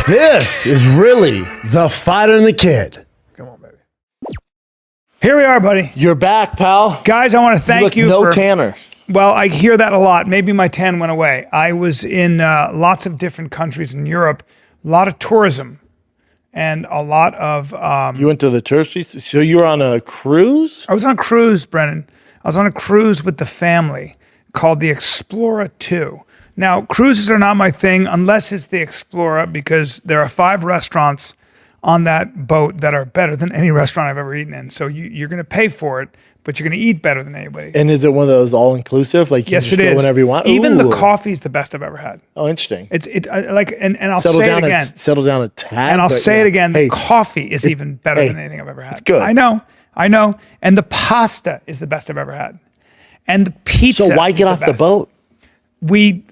This is really the Fighter and the Kid. Come on, baby. Here we are, buddy. You're back, pal. Guys, I want to thank you no for... tanner. Well, I hear that a lot. Maybe my tan went away. I was in lots of different countries in Europe, a lot of tourism, and a lot of... You went to the touristy... So you were on a cruise? I was on a cruise, Brennan. I was on a cruise with the family called the Explorer 2. Now, cruises are not my thing unless it's the Explorer, because there are 5 restaurants on that boat that are better than any restaurant I've ever eaten in. So you're going to pay for it, but you're going to eat better than anybody. And is it one of those all-inclusive? Like, you yes, just it go is. whenever you want? Even the coffee is the best I've ever had. Oh, interesting. And I'll say it again. Settle down a tad. And I'll say it again. Hey, the coffee is even better than anything I've ever had. It's good. I know. And the pasta is the best I've ever had. And the pizza. So why get off the boat?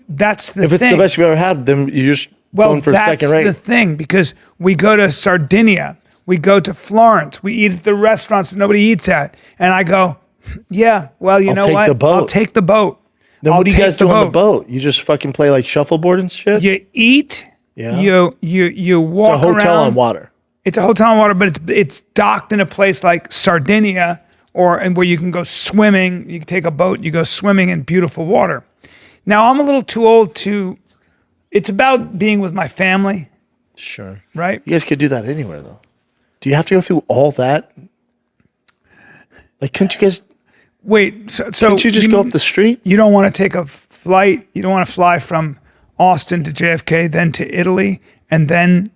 That's the thing. If it's the best you've ever had, then you're just going for second rate. That's the thing, because we go to Sardinia, we go to Florence, we eat at the restaurants that nobody eats at. And I go, yeah, well, you know what? I'll take the boat. Then what do you guys do on the boat? You just fucking play like shuffleboard and shit? You eat, you walk around. It's a hotel on water. It's a hotel on water, but it's docked in a place like Sardinia, and where you can go swimming. You can take a boat, you go swimming in beautiful water. Now, I'm a little too old to... It's about being with my family. Sure. Right? You guys could do that anywhere, though. Do you have to go through all that? Like, couldn't you guys... Wait, so couldn't you just go up the street? You don't want to take a flight? You don't want to fly from Austin to JFK, then to Italy, and then...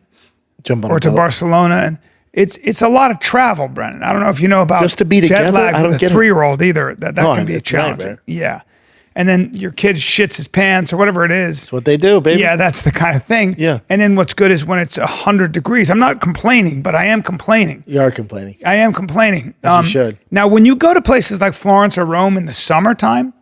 Jump on or to Barcelona. And it's a lot of travel, Brennan. I don't know if you know about just to be jet together. lag I don't with get a 3-year-old either. That can be a challenge. Right. Yeah. And then your kid shits his pants or whatever it is. That's what they do, baby. Yeah, that's the kind of thing. Yeah. And then what's good is when it's 100 degrees. I'm not complaining, but I am complaining. You are complaining. I am complaining. As you should. Now, when you go to places like Florence or Rome in the summertime,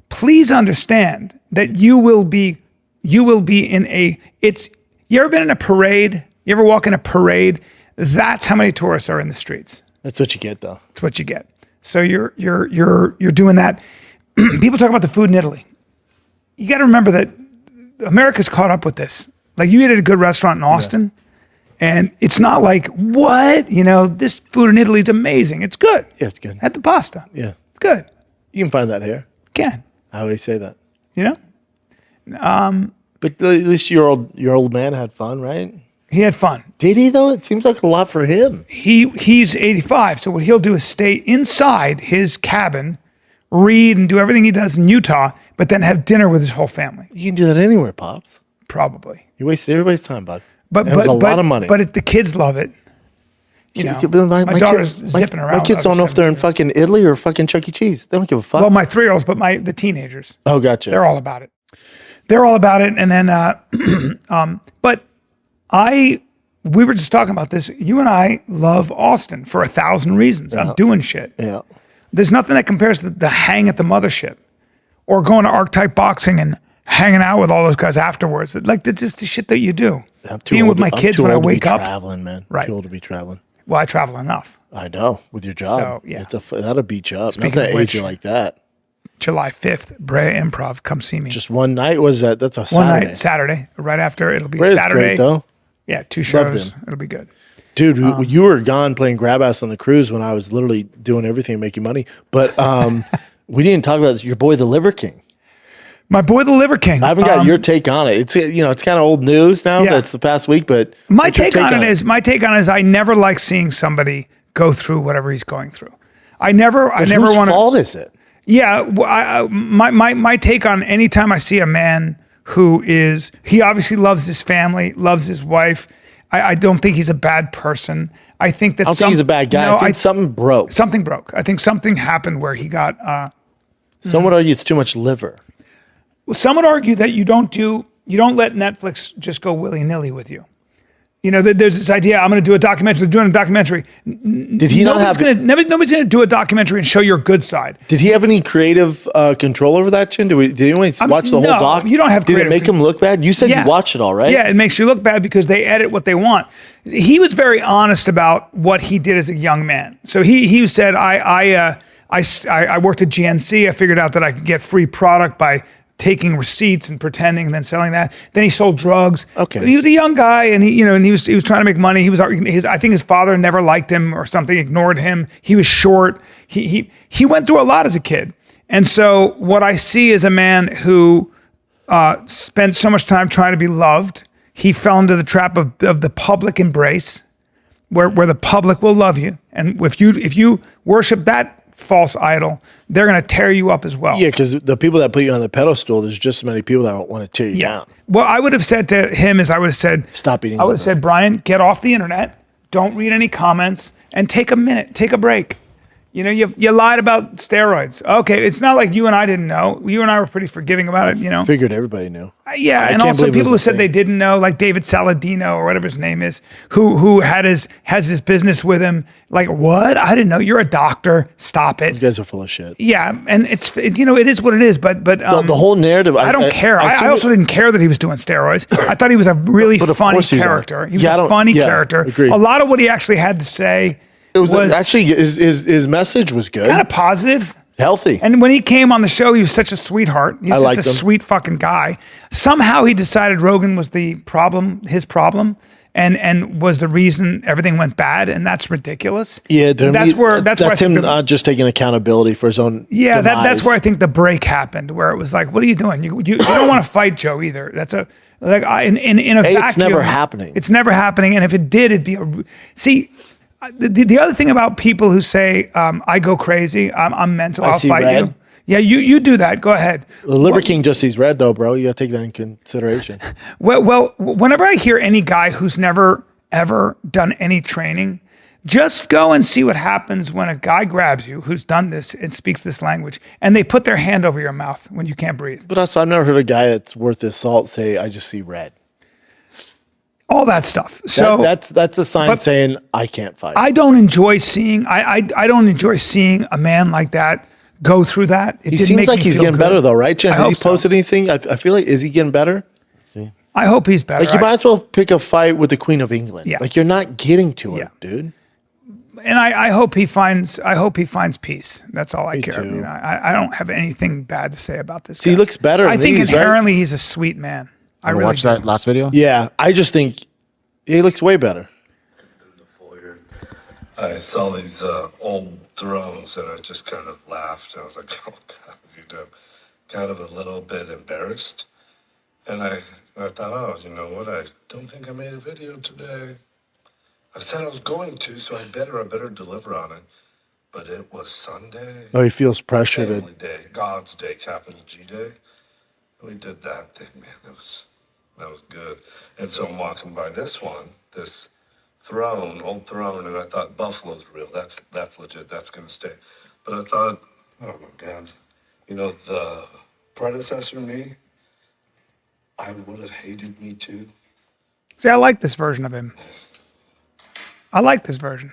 please understand that you will be in a... You ever been in a parade? You ever walk in a parade? That's how many tourists are in the streets. That's what you get, though. That's what you get. So you're doing that. People talk about the food in Italy. You got to remember that America's caught up with this. Like, you eat at a good restaurant in Austin, and it's not like, what? This food in Italy is amazing. It's good. Yeah, it's good. Had the pasta. Yeah. Good. You can find that here. Can. I always say that. But at least your old man had fun, right? He had fun. Did he, though? It seems like a lot for him. He's 85, so what he'll do is stay inside his cabin, read and do everything he does in Utah, but then have dinner with his whole family. You can do that anywhere, Pops. Probably. You wasted everybody's time, bud. But it was a lot of money. But if the kids love it, my daughter's zipping around. My kids don't know if they're in fucking Italy or fucking Chuck E. Cheese. They don't give a fuck. Well, my 3-year-olds, but the teenagers. Oh, gotcha. They're all about it. And then, but we were just talking about this. You and I love Austin for 1,000 reasons. I'm doing shit. Yeah. There's nothing that compares to the hang at the mothership or going to Archetype Boxing and hanging out with all those guys afterwards. Like, just the shit that you do. Being with my kids when I wake up. Traveling, man. Right. Too old to be traveling. Well, I travel enough. I know, with your job. So, yeah. That'll beat you up. Speaking Not of that which, age you like that. July 5th, Brea Improv. Come see me. Just one night? Was that? That's a Saturday. One night, Saturday. Right after, it'll be Brea's Saturday. Great, though. Yeah, 2 shows. It'll be good. Dude, you were gone playing grab ass on the cruise when I was literally doing everything making money. But we didn't talk about your boy, the Liver King. My boy, the Liver King. I haven't got your take on it. It's it's kind of old news now. Yeah. That's the past week, but my take on it is I never like seeing somebody go through whatever he's going through. I never want to. Whose fault is it? Yeah, my take on anytime I see a man he obviously loves his family, loves his wife. I don't think he's a bad person. I think that I don't think he's a bad guy. I think something broke. Something broke. I think something happened where he got. Some would argue it's too much liver. Some would argue that you don't let Netflix just go willy-nilly with you. There's this idea, I'm going to do a documentary, they're doing a documentary. Did he not have... Nobody's going to do a documentary and show your good side. Did he have any creative control over that, Chin? Did anyone watch the whole doc? You don't have Did it make him look bad? You said you watched it all, right? Yeah, it makes you look bad because they edit what they want. He was very honest about what he did as a young man. So he said, I worked at GNC. I figured out that I could get free product by taking receipts and pretending and then selling that. Then he sold drugs. Okay. He was a young guy and he was trying to make money. I think his father never liked him or something, ignored him. He was short. He went through a lot as a kid. And so what I see is a man who spent so much time trying to be loved. He fell into the trap of the public embrace where the public will love you. And if you worship that false idol, they're going to tear you up as well. Yeah, because the people that put you on the pedestal, there's just as many people that want to tear you down. What I would have said to him is I would have said, stop eating. I would have said, Bryan, get off the internet. Don't read any comments and take a minute, take a break. You lied about steroids. Okay, it's not like you and I didn't know. You and I were pretty forgiving about it, Figured everybody knew. Yeah, and also people who said they didn't know, like David Saladino or whatever his name is, who has his business with him. Like, what? I didn't know. You're a doctor. Stop it. You guys are full of shit. Yeah, and it is what it is. But the whole narrative. I don't care. I also didn't care that he was doing steroids. I thought he was a really funny character. He was a funny character. Agreed. A lot of what he actually had to say. It was actually his message was good, kind of positive, healthy. And when he came on the show, he was such a sweetheart. He was just a him. sweet fucking guy. Somehow he decided Rogan was the problem, his problem, and was the reason everything went bad, and that's ridiculous. Yeah, that's him not just taking accountability for his own. Yeah, demise. that's where I think the break happened, where it was like, what are you doing? You don't want to fight Joe either. That's in a vacuum. It's never happening. It's never happening, and if it did, it'd be The other thing about people who say, I go crazy, I'm mental, I'll fight red. you. Yeah, you do that. Go ahead. The Liver King just sees red, though, bro. You got to take that in consideration. Well, whenever I hear any guy who's never, ever done any training, just go and see what happens when a guy grabs you who's done this and speaks this language, and they put their hand over your mouth when you can't breathe. But also, I've never heard a guy that's worth his salt say, I just see red. All that stuff. So that's a sign saying I can't fight. I don't enjoy seeing I don't enjoy seeing a man like that go through that. He seems like he's getting better though, right, Jen? Has he posted anything? I feel like, is he getting better? Let's see. I hope he's better. Like you might as well pick a fight with the Queen of England. Yeah. Like you're not getting to her, dude. And I hope he finds peace. That's all I care. Too. I don't have anything bad to say about this See, guy. he looks better. I think these, inherently he's a sweet man. I really watched that last video. Yeah, I just think he looks way better. Through the foyer, I saw these old thrones, and I just kind of laughed. I was like, "Oh God, kind of a little bit embarrassed." And I thought, "Oh, you know what? I don't think I made a video today. I said I was going to, so I better deliver on it." But it was Sunday. Oh, he feels pressure Family Day, God's Day, capital G Day. We did that thing, man. That was good. And so I'm walking by this throne, old throne, and I thought Buffalo's real. That's legit. That's gonna stay. But I thought, oh my God, the predecessor me, I would have hated me too. See, I like this version of him. I like this version.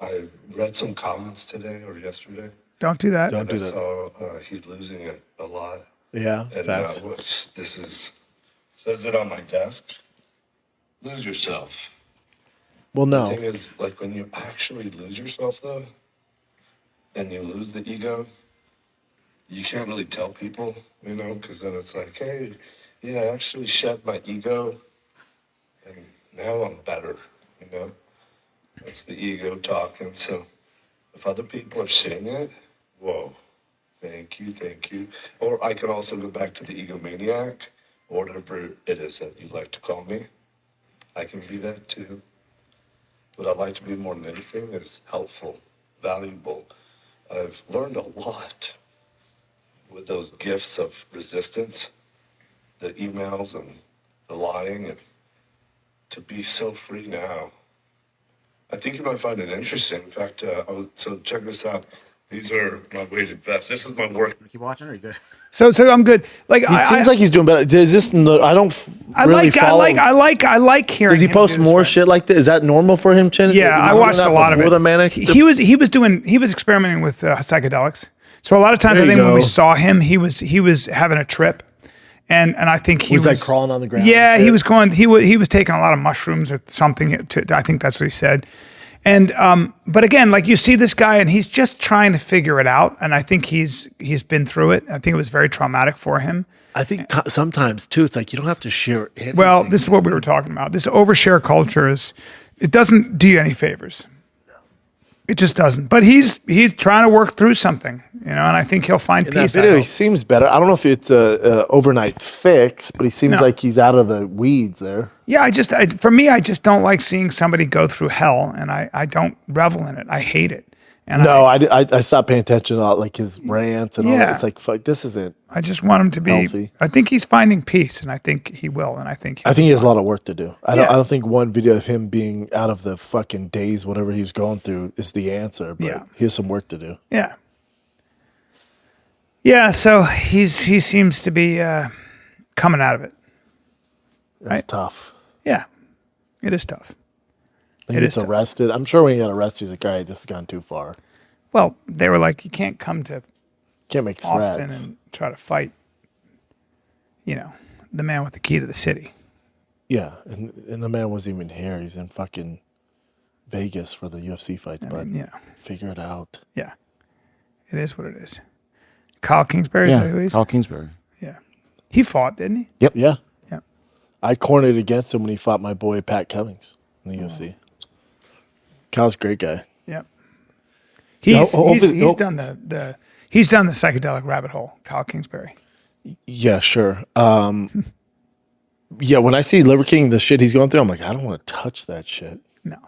I read some comments today or yesterday. Don't do that. Don't do that. I saw he's losing it a lot. Yeah, And facts. says it on my desk. Lose yourself. Well, The no. thing is, like when you actually lose yourself though, and you lose the ego, you can't really tell people, because then it's like, hey, yeah, I actually shed my ego, and now I'm better, That's the ego talking. So if other people are saying it, whoa, thank you. Or I can also go back to the egomaniac, or whatever it is that you like to call me. I can be that too. What I like to be more than anything is helpful, valuable. I've learned a lot with those gifts of resistance, the emails and the lying, and to be so free now. I think you might find it interesting. In fact, so check this out. These are my weighted vests. This is my work. Keep watching, or are you good? So I'm good. Like He seems like he's doing better. Is this? I don't really follow. I like hearing. Does he him post do this more way. shit like this? Is that normal for him, Chin? Yeah, I watched a lot of it. Before the manic. He was experimenting with psychedelics. So a lot of times, There I you think when we go. saw him, he was having a trip, and I think he was like crawling on the ground Yeah, and he shit? was going. He was taking a lot of mushrooms or something. I think that's what he said. And but again, like you see this guy and he's just trying to figure it out. And I think he's been through it. I think it was very traumatic for him. I think sometimes too, it's like you don't have to share everything. Well, this is what we were talking about. This overshare culture it doesn't do you any favors. It just doesn't. But he's trying to work through something, and I think he'll find In peace. that video, he seems better. I don't know if it's a overnight fix, but he seems like he's out of the weeds there. Yeah, for me, I just don't like seeing somebody go through hell, and I don't revel in it. I hate it. And I stopped paying attention to like his rants and all that. It's like, fuck, this isn't. I just want him to be healthy. I think he's finding peace, and I think he will, and I think he has a lot of work to do. I don't think one video of him being out of the fucking daze, whatever he was going through, is the answer. But he has some work to do. Yeah. Yeah, so he seems to be coming out of it. It's tough. Yeah, it is tough. He gets arrested. I'm sure when he got arrested, he's like, all right, this has gone too far. Well, they were like, you can't come to make Austin threats and try to fight, the man with the key to the city. Yeah, and the man wasn't even here. He's in fucking Vegas for the UFC fights, figure it out. Yeah, it is what it is. Kyle Kingsbury, is that who he is? Kyle Kingsbury. Yeah. He fought, didn't he? Yep. Yeah. Yeah. I cornered against him when he fought my boy Pat Cummings in the UFC. Kyle's a great guy. Yep. He's done the psychedelic rabbit hole, Kyle Kingsbury. Yeah, sure. Yeah, when I see Liver King, the shit he's going through, I'm like, I don't want to touch that shit. No.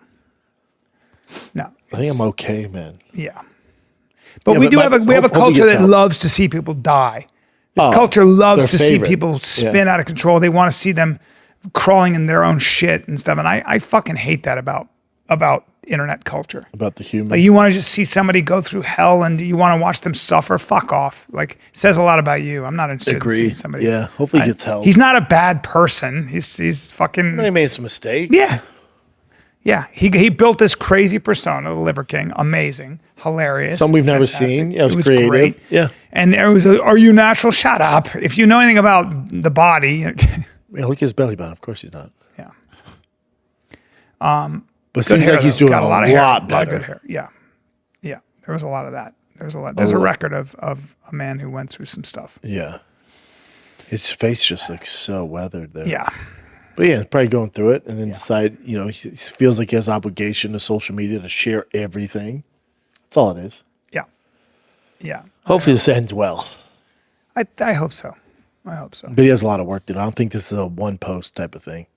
I think I'm okay, man. Yeah. But we have a culture that loves to see people die. This culture loves to see people spin out of control. They want to see them crawling in their own shit and stuff. And I fucking hate that about internet culture. About the human. Like you want to just see somebody go through hell and you want to watch them suffer. Fuck off. Like it says a lot about you. I'm not interested in seeing somebody. Yeah. Hopefully he gets help. He's not a bad person. He's fucking. He made some mistakes. Yeah. Yeah. He built this crazy persona, the Liver King. Amazing. Hilarious. Some we've never seen. Yeah, it was creative. Great. Yeah. And it was, are you natural? Shut up. If you know anything about the body. Yeah, look at his belly button. Of course he's not. Yeah. But it seems like he's doing a lot better. A lot of good hair. Yeah. Yeah. There was a lot of that. There's a record of a man who went through some stuff. Yeah. His face just looks so weathered there. Yeah. But yeah, probably going through it and then decide, he feels like he has obligation to social media to share everything. That's all it is. Yeah. Yeah. Hopefully this ends well. I hope so. I hope so. But he has a lot of work to do. I don't think this is a one post type of thing,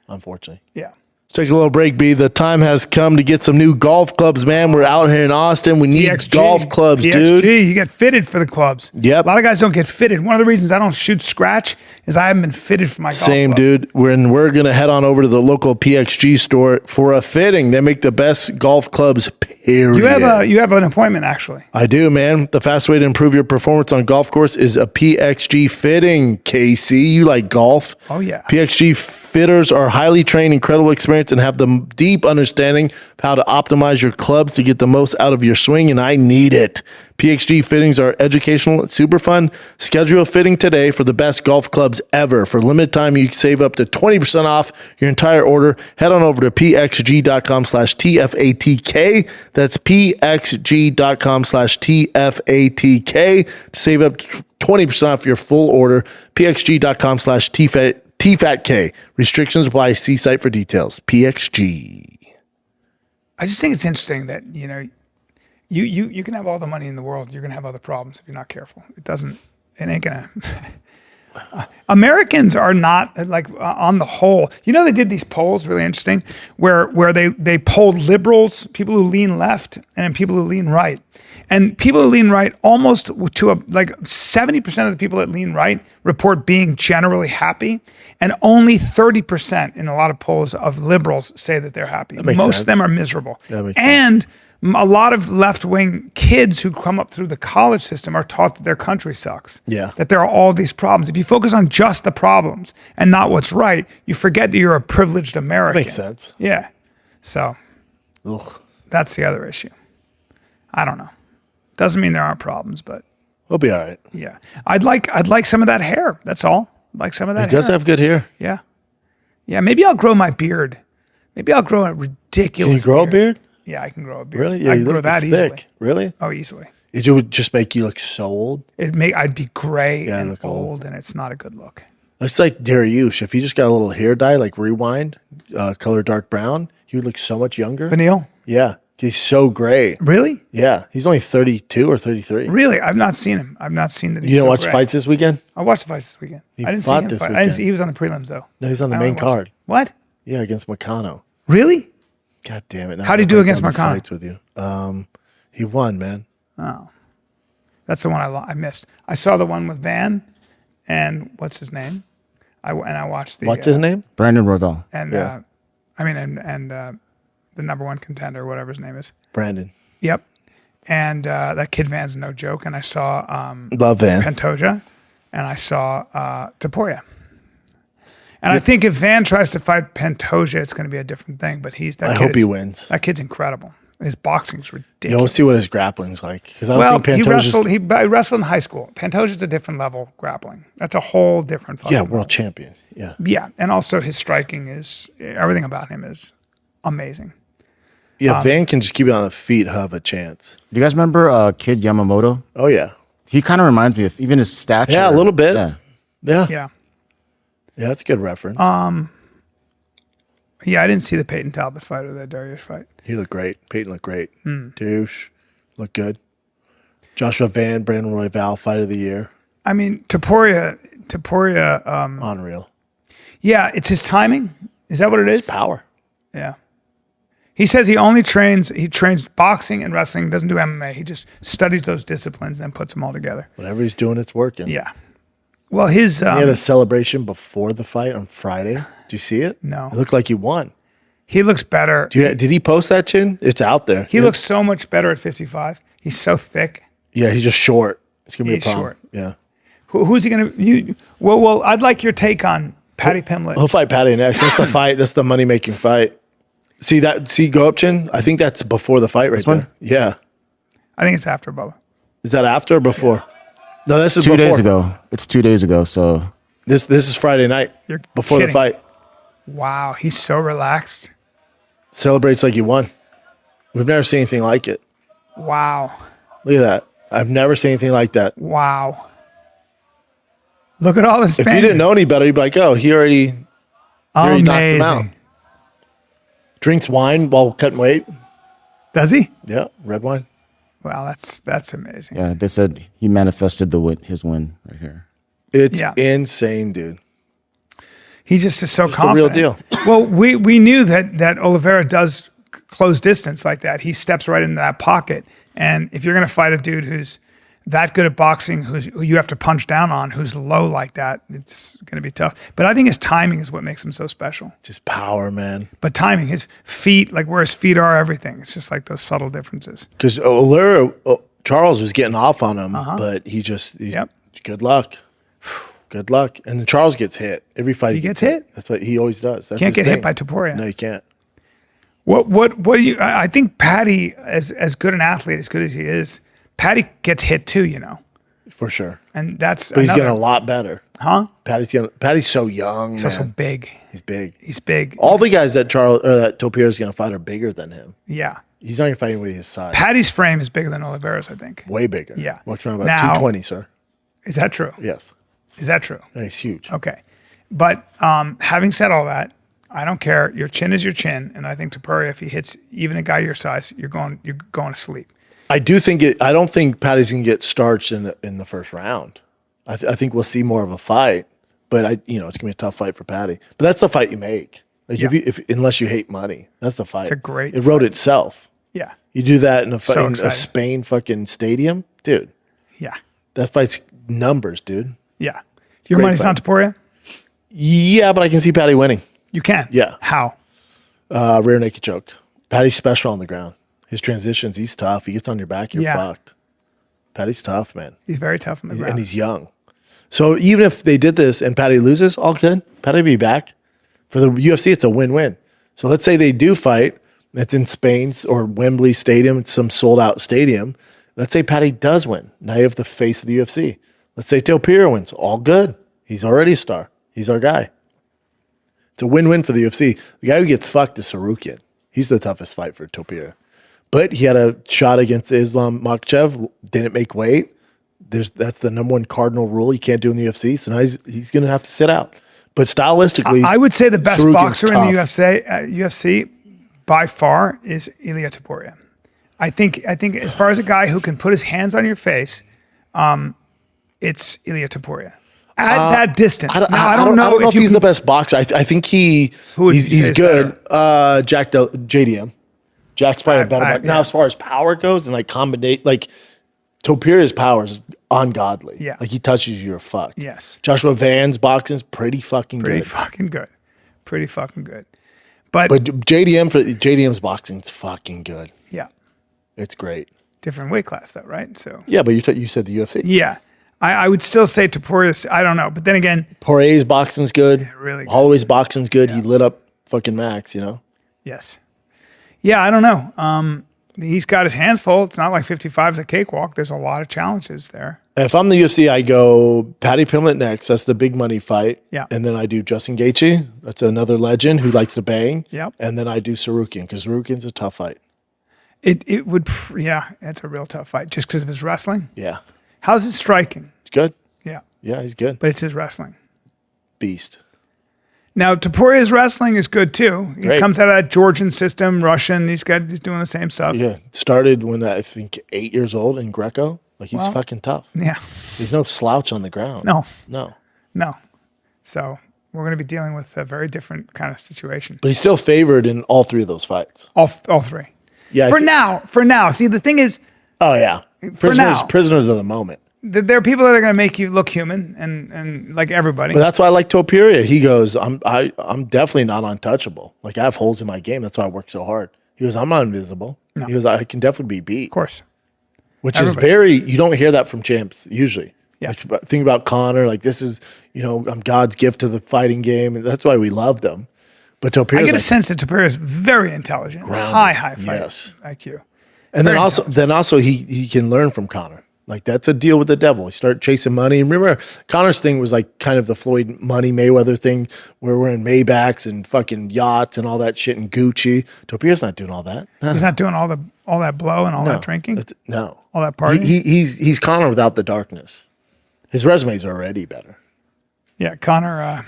unfortunately. Yeah. Let's take a little break, B. The time has come to get some new golf clubs, man. We're out here in Austin. We need golf clubs, dude. You get fitted for the clubs. Yep. A lot of guys don't get fitted. One of the reasons I don't shoot scratch is I haven't been fitted for my golf Same, club. dude. We're going to head on over to the local PXG store for a fitting. They make the best golf clubs, period. You have an appointment, actually. I do, man. The fast way to improve your performance on golf course is a PXG fitting, KC. You like golf. Oh, yeah. PXG fitters are highly trained, incredible experience, and have the deep understanding of how to optimize your clubs to get the most out of your swing, and I need it. PXG fittings are educational and super fun. Schedule a fitting today for the best golf clubs ever. For a limited time, you can save up to 20% off your entire order. Head on over to pxg.com/TFATK. That's pxg.com/TFATK to save up to 20% off your full order. pxg.com/TFATK. Restrictions apply. See site for details. PXG. I just think it's interesting that, you can have all the money in the world. You're going to have other problems if you're not careful. It ain't going to. Americans are not on the whole. They did these polls, really interesting, where they polled liberals, people who lean left, and then people who lean right. And people who lean right, almost to 70% of the people that lean right report being generally happy, and only 30% in a lot of polls of liberals say that they're happy. Most of them are miserable. And a lot of left-wing kids who come up through the college system are taught that their country sucks. Yeah. That there are all these problems. If you focus on just the problems and not what's right, you forget that you're a privileged American. That makes sense. Yeah. So that's the other issue. I don't know. Doesn't mean there aren't problems, but we'll be all right. Yeah. I'd like some of that hair. That's all. I'd like some of that hair. He does have good hair. Yeah. Yeah. Maybe I'll grow my beard. Maybe I'll grow a ridiculous Can you grow a beard? Yeah, I can grow a beard. Really? Yeah, I you can grow look that it's easily. thick. Really? Oh, easily. It would just make you look so old. I'd be gray Yeah, I and look old, old. and it's not a good look. It's like Dariush. If he just got a little hair dye, like Rewind, color dark brown, he would look so much younger. Vanille? Yeah. He's so gray. Really? Yeah. He's only 32 or 33. Really? I've not seen him. I've not seen that. You didn't watch fights this weekend? I watched the fights this weekend. He I didn't see fought him this fight. I didn't weekend. see, he was on the prelims though. No, he's on the I main only watched- card. What? Yeah, against Meccano. Really? God damn it. Now How'd he I'm do gonna against break down the Meccano? Fights with you. He won, man. That's the one I missed. I saw the one with Van and what's his name? I watched the What's his name? Brandon Royval. and Yeah. the number one contender, whatever his name is. Brandon. Yep. And that kid Van's no joke. And I saw Love Van. Pantoja, and I saw Topuria. And I think if Van tries to fight Pantoja, it's going to be a different thing. But I hope he wins. That kid's incredible. His boxing's ridiculous. You want to see what his grappling's like? Because I don't Well, think he Pantoja's... wrestled in high school. Pantoja's a different level grappling. That's a whole different fucking Yeah, level. world champion. Yeah. Yeah, and also his striking is everything about him is amazing. Yeah, Van can just keep it on the feet, have a chance. Do you guys remember Kid Yamamoto? Oh, yeah. He kind of reminds me of even his stature. Yeah, a little bit. Yeah. Yeah. Yeah, That's a good reference. yeah. I didn't see the Peyton Talbot fight or the Darius fight. He looked great. Peyton looked great. Hmm. Douche looked good. Joshua Van, Brandon Royval, fight of the year. I mean, Topuria. Unreal. Yeah, it's his timing. Is that what it is? Power. Yeah. He says he trains boxing and wrestling, doesn't do MMA. He just studies those disciplines and then puts them all together. Whatever he's doing, it's working. Yeah. Well, his He had a celebration before the fight on Friday. Do you see it? No. It looked like he won. he looks better. Did he post that, Chin? It's out there. He looks so much better at 55. He's so thick. Yeah, he's just short. It's going to be He's a problem. short. Yeah. Who's he going to? Well, I'd like your take on Paddy Pimblett. He'll fight Patty next. That's the fight. That's the money-making fight. See, go up, Chin? I think that's before the fight right one? there. Yeah. I think it's after Bubba. Is that after or before? No, this is 2 before. days ago. It's 2 days ago. So This is Friday night. You're before kidding. the fight. Wow, he's so relaxed. Celebrates like he won. We've never seen anything like it. Wow. Look at that. I've never seen anything like that. Wow. Look at all this. If you didn't know any better, you'd be like, oh, he already knocked him out. Amazing. Drinks wine while cutting weight. Does he? Yeah, red wine. Wow, that's amazing. yeah, they said he manifested his win right here. It's Yeah. insane, dude. He just is so Just the real confident. deal. Well, we knew that Oliveira does close distance like that. He steps right into that pocket. And if you're going to fight a dude who's that good at boxing, who you have to punch down on, who's low like that, it's going to be tough. But I think his timing is what makes him so special. It's his power, man. But timing, his feet, like where his feet are, everything. It's just like those subtle differences. Because Charles was getting off on him, but he Yep. good luck. Good luck. And then Charles gets hit. Every fight he gets hit? That's what he always does. That's Can't his get hit thing. by Topuria. No, you can't. What do you? I think Paddy, as good an athlete, as good as he is, Paddy gets hit too, For sure. and that's. But he's another- getting a lot better. huh? Patty's so young. He's man. also big. He's big. He's big. All the guys that Topuria is going to fight are bigger than him. Yeah. He's not even fighting with his size. Paddy's frame is bigger than Oliveira's, I think. Way bigger. Yeah. We're talking about Now- 220, sir. Is that true? Yes. Is that true? Yeah, he's huge. Okay. But having said all that, I don't care. Your chin is your chin, and I think Topuria, if he hits even a guy your size, you're going to sleep. I don't think Patty's going to get starched in the first round. I think we'll see more of a fight, but it's going to be a tough fight for Patty. But that's the fight you make. Like Yeah. if unless you hate money, that's the fight. It's a great It wrote itself. Yeah. You do that in So in a exciting. Spain fucking stadium, dude. Yeah. That fight's numbers, dude. Yeah. Your Great money's on fight. Topuria? Yeah, but I can see Patty winning. You can. Yeah. How? Rear naked choke. Patty's special on the ground. His transitions, he's tough. He gets on your back, you're Yeah. fucked. Patty's tough, man. He's very tough on the ground. And he's young. So even if they did this and Patty loses, all good. Patty will be back. For the UFC, it's a win-win. So let's say they do fight. It's in Spain or Wembley Stadium. It's some sold-out stadium. Let's say Patty does win. Now you have the face of the UFC. Let's say Topuria wins. All good. He's already a star. He's our guy. It's a win-win for the UFC. The guy who gets fucked is Sarukian. He's the toughest fight for Topuria. But he had a shot against Islam Makhachev, didn't make weight. That's the number one cardinal rule you can't do in the UFC. So now he's going to have to sit out. But stylistically, I would say the best Sarukin's boxer in the tough. UFC by far is Ilia Topuria. I think as far as a guy who can put his hands on your face, it's Ilia Topuria. At that distance. I don't know if he's the best boxer. I think he's good. JDM. Jack's probably a better boxer. Now, as far as power goes and like combinate, like Topuria's power is ungodly. Yeah. Like he touches you, you're fucked. Yes. Joshua Van's boxing's pretty fucking Pretty good. fucking good. Pretty fucking good. But JDM's boxing's fucking good. yeah, It's great. different weight class though, right? So Yeah, but you said the UFC. yeah, I would still say Topuria's. I don't know, but then again, Poirier's boxing's good. really good. Holloway's boxing's good. He lit up fucking Max, you know? yes, yeah, I don't know. He's got his hands full. It's not like 55 is a cakewalk. There's a lot of challenges there. If I'm the UFC, I go Paddy Pimblett next. That's the big money fight. Yeah. And then I do Justin Gaethje. That's another legend who likes to bang. Yep. And then I do Sarukian because Sarukian's a tough fight. It would, yeah, it's a real tough fight just because of his wrestling. Yeah. How's his striking? He's good. Yeah, Yeah, he's good. but it's his wrestling. Beast. Now Topuria's wrestling is good too. He Great. comes out of that Georgian system, Russian. He's doing the same stuff. Yeah. Started when I think 8 years old in Greco. Like he's fucking tough. Yeah. He's no slouch on the ground. No. No. So we're going to be dealing with a very different kind of situation. But he's still favored in all three of those fights. All three. Yeah. For now. See, the thing is, Oh, yeah. now. Prisoners of the moment. there are people that are going to make you look human, and like everybody. But that's why I like Topuria. He goes, I'm definitely not untouchable. Like I have holes in my game. That's why I work so hard. He goes, I'm not invisible. No. He goes, I can definitely be beat. Of course. Which Everybody. is you don't hear that from champs usually. Yeah. Like, think about Connor. Like this is, I'm God's gift to the fighting game. And that's why we loved him. But Topuria, I get a sense that Topuria is very intelligent, high fight Yes. IQ. and very then also he can learn from Connor. Like that's a deal with the devil. You start chasing money. Remember, Connor's thing was like kind of the Floyd Money Mayweather thing, where we're in Maybachs and fucking yachts and all that shit and Gucci. Topuria's not doing all that. No, He's not doing all that blow and all that drinking, No, all that partying. He's Connor without the darkness. His resume's already better. Yeah, Connor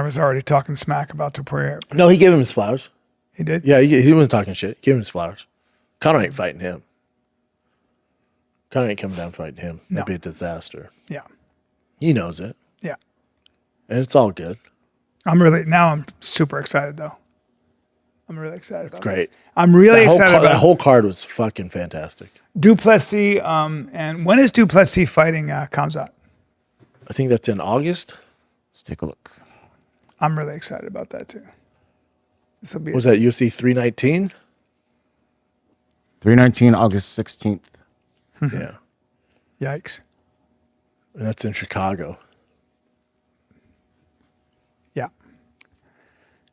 was already talking smack about Topuria. No, he gave him his flowers. He did. Yeah, he wasn't talking shit. He gave him his flowers. Connor ain't fighting him. Connor ain't coming down fighting him. That'd be a disaster. Yeah. He knows it, Yeah. and it's all good. I'm super excited though. I'm really excited about it. Great. I'm really That excited about that whole card was fucking fantastic. Duplessis. And when is Duplessis fighting Khamzat? I think that's in August. Let's take a look. I'm really excited about that too. This will be Was that UFC 319? 319, August 16th. Yeah, yikes. and that's in Chicago. Yeah.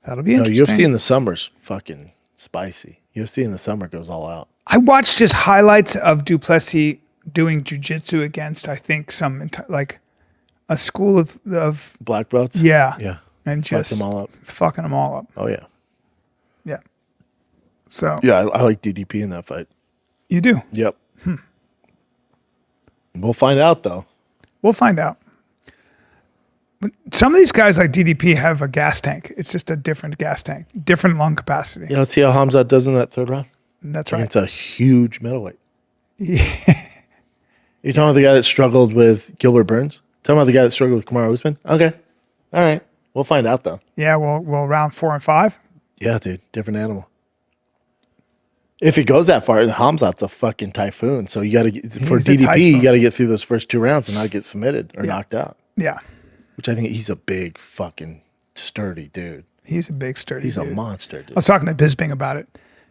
That'll be No, interesting. UFC in the summer's fucking spicy. UFC in the summer goes all out. I watched just highlights of Duplessis doing jiu-jitsu against, I think, like a school of Black belts? yeah. Yeah. And Fuck just them all up. fucking them all up. Oh, yeah. Yeah. So Yeah, I like DDP in that fight. you do. Yep. We'll find out, though. We'll find out. But some of these guys like DDP have a gas tank. It's just a different gas tank, different lung capacity. Yeah, let's see how Khamzat does in that third round. That's right. It's a huge middleweight. You talking about the guy that struggled with Gilbert Burns? Talking about the guy that struggled with Kamaru Usman? Okay. All right. We'll find out, though. Yeah, well, round 4 and 5. Yeah, dude. Different animal. If it goes that far, Khamzat's a fucking typhoon. So you got to for He's a DDP, you typhoon. got to get through those first 2 rounds and not get submitted or knocked out. Yeah. Which I think he's a big fucking sturdy dude. He's a big sturdy He's a dude. monster, I dude. was talking to Bisbing about it.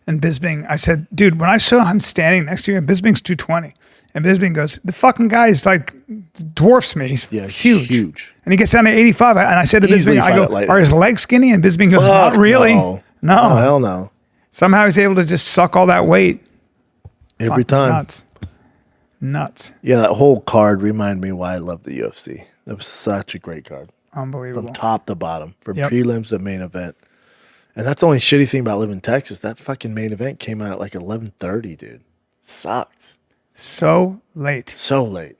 And Bisbing, I said, dude, when I saw him standing next to you, and Bisbing's 220. And Bisbing goes, the fucking guy is like dwarfs me. He's huge. And he gets down to 85. And I said to Easily Bisbing, I fight go, at lightweight. are his legs skinny? And Bisbing goes, Fuck not really. No. No. Oh, hell no. Somehow he's able to just suck all that weight. Every Fucking time. Nuts. Yeah, that whole card reminded me why I love the UFC. That was such a great card. Unbelievable. From top to bottom, from Yep. prelims to main event. And that's the only shitty thing about living in Texas. That fucking main event came out at like 11:30, dude. Sucked. So late. So late.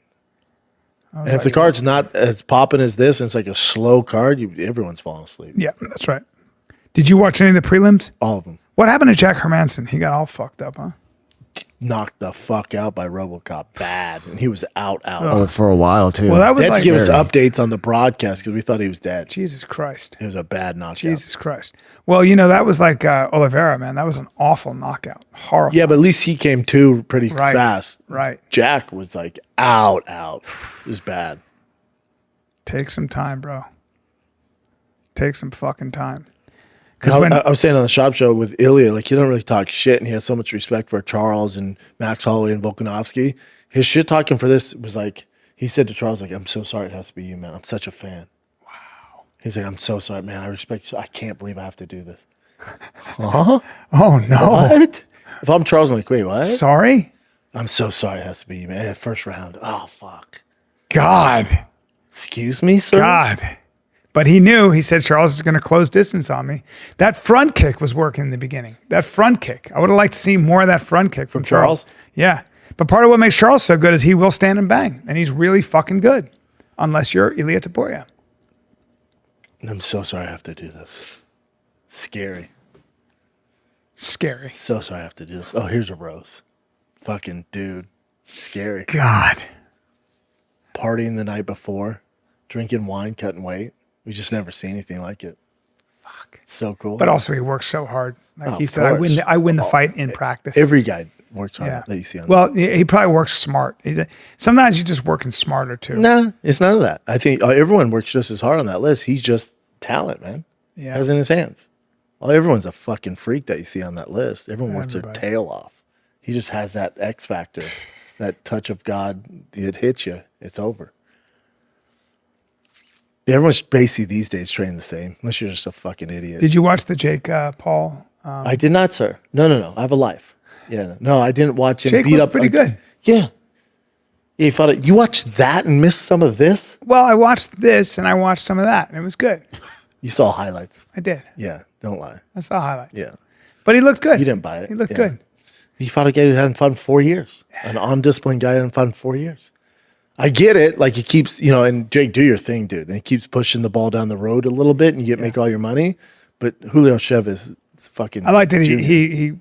And if the card's not as popping as this, and it's like a slow card, everyone's falling asleep. Yeah, that's right. Did you watch any of the prelims? All of them. What happened to Jack Hermanson? He got all fucked up, huh? Knocked the fuck out by RoboCop bad, and he was out. Oh, for a while too. Well, that was They had like to give us updates on the broadcast because we thought he was dead. Jesus Christ. It was a bad knockout. Jesus Christ. Well, you know, that was like Oliveira, man. That was an awful knockout. Horrible. Yeah, but at least he came to pretty fast. Right. Jack was like out. It was bad. Take some time, bro. Take some fucking time. I was saying on the shop show with Ilia, like he don't really talk shit, and he has so much respect for Charles and Max Holloway and Volkanovski. His shit talking for this was like, he said to Charles, like, I'm so sorry it has to be you, man. I'm such a fan. Wow. He's like, I'm so sorry, man. I respect you. I can't believe I have to do this. Huh? Oh, no. What? If I'm Charles, I'm like, wait, what? Sorry? I'm so sorry it has to be you, man. First round. Oh, fuck. God. Excuse me, sir? God. But he knew, he said, Charles is going to close distance on me. That front kick was working in the beginning. That front kick. I would have liked to see more of that front kick from Charles. Yeah. But part of what makes Charles so good is he will stand and bang. And he's really fucking good. Unless you're Ilia Topuria. I'm so sorry I have to do this. Scary. Scary. So sorry I have to do this. Oh, here's a rose. Fucking dude. Scary. God. Partying the night before. Drinking wine, cutting weight. We just never see anything like it. Fuck. It's so cool. But also he works so hard. Like he of said, I win the fight in practice. Every guy works hard that you see on Well, he probably works smart. Sometimes you're just working smarter too. No, it's none of that. I think everyone works just as hard on that list. He's just talent, man. Yeah. Has in his hands. Well, everyone's a fucking freak that you see on that list. Everyone works their tail off. He just has that X factor, that touch of God. It hits you. It's over. Yeah, everyone's basically these days trained the same, unless you're just a fucking idiot. Did you watch the Jake Paul? I did not, sir. No. I have a life. Yeah, no, I didn't watch him Jake beat looked up. pretty good. Yeah. You thought it, you watched that and missed some of this? Well, I watched this and I watched some of that, and it was good. You saw highlights. I did. Yeah, don't lie. I saw highlights. Yeah. But he looked good. You didn't buy it. He looked Yeah. good. He fought a guy who hadn't fought in 4 years. An undisciplined guy who hadn't fought in 4 years. I get it. Like he keeps, and Jake, do your thing, dude. And he keeps pushing the ball down the road a little bit and you make all your money. But Julio Chavez is fucking. I like that junior. he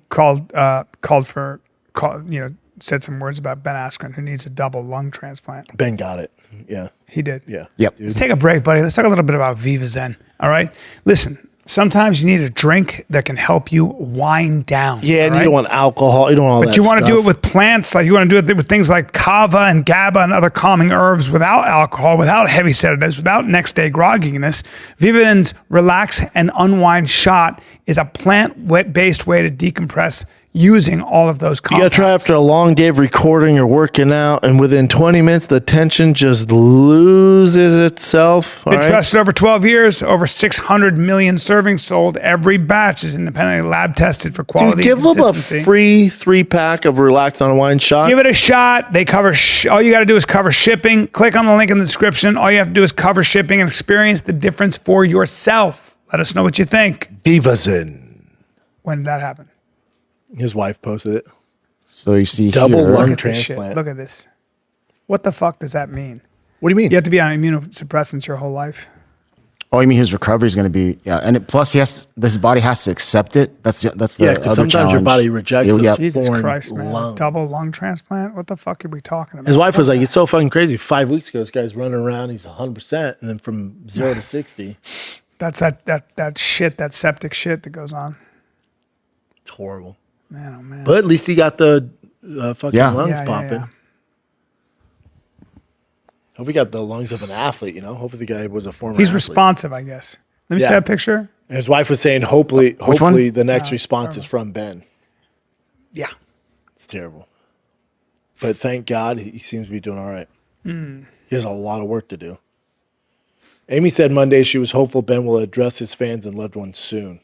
said some words about Ben Askren, who needs a double lung transplant. Ben got it. Yeah. He did. Yeah. Yep. Let's take a break, buddy. Let's talk a little bit about Viva Zen. All right. Listen, sometimes you need a drink that can help you wind down. Yeah, and all you don't want alcohol. You don't want all that But you want to do stuff. it with plants, like you want to do it with things like kava and GABA and other calming herbs without alcohol, without heavy sedatives, without next day grogginess. Vivaden's Relax and Unwind Shot is a plant-based way to decompress using all of those You compounds. got to try after a long day of recording or working out, and within 20 minutes, the tension just loses itself. All Been right? trusted over 12 years, over 600 million servings sold. Every batch is independently lab tested for quality. Dude, give and them a consistency. free 3-pack of Relax on a Wine shot. Give it a shot. They cover. All you got to do is cover shipping. Click on the link in the description. All you have to do is cover shipping and experience the difference for yourself. Let us know what you think. Divazin. When did that happen? His wife posted it. So you see Double here, lung Look at this shit. transplant. Look at this. What the fuck does that mean? What do you mean? You have to be on immunosuppressants your whole life. Oh, you mean his recovery is going to be and plus his body has to accept it. That's the Yeah, other because sometimes your challenge. body rejects Yeah, it. yeah. Jesus Foreign Christ, man. lung. Double lung transplant? What the fuck are we talking about? His wife was like, it's so fucking crazy. 5 weeks ago, this guy's running around. He's 100%. And then from 0 to 60, That's that shit, that septic shit that goes on. it's horrible. Man, oh man. But at least he got the fucking Yeah. lungs Yeah, popping. yeah. Hope he got the lungs of an athlete, Hopefully the guy was a former He's athlete. responsive, I guess. Let me see Yeah. that picture. And his wife was saying, hopefully one? the next response is from Ben. Yeah. It's terrible. But thank God he seems to be doing all right. He has a lot of work to do. Amy said Monday she was hopeful Ben will address his fans and loved ones soon.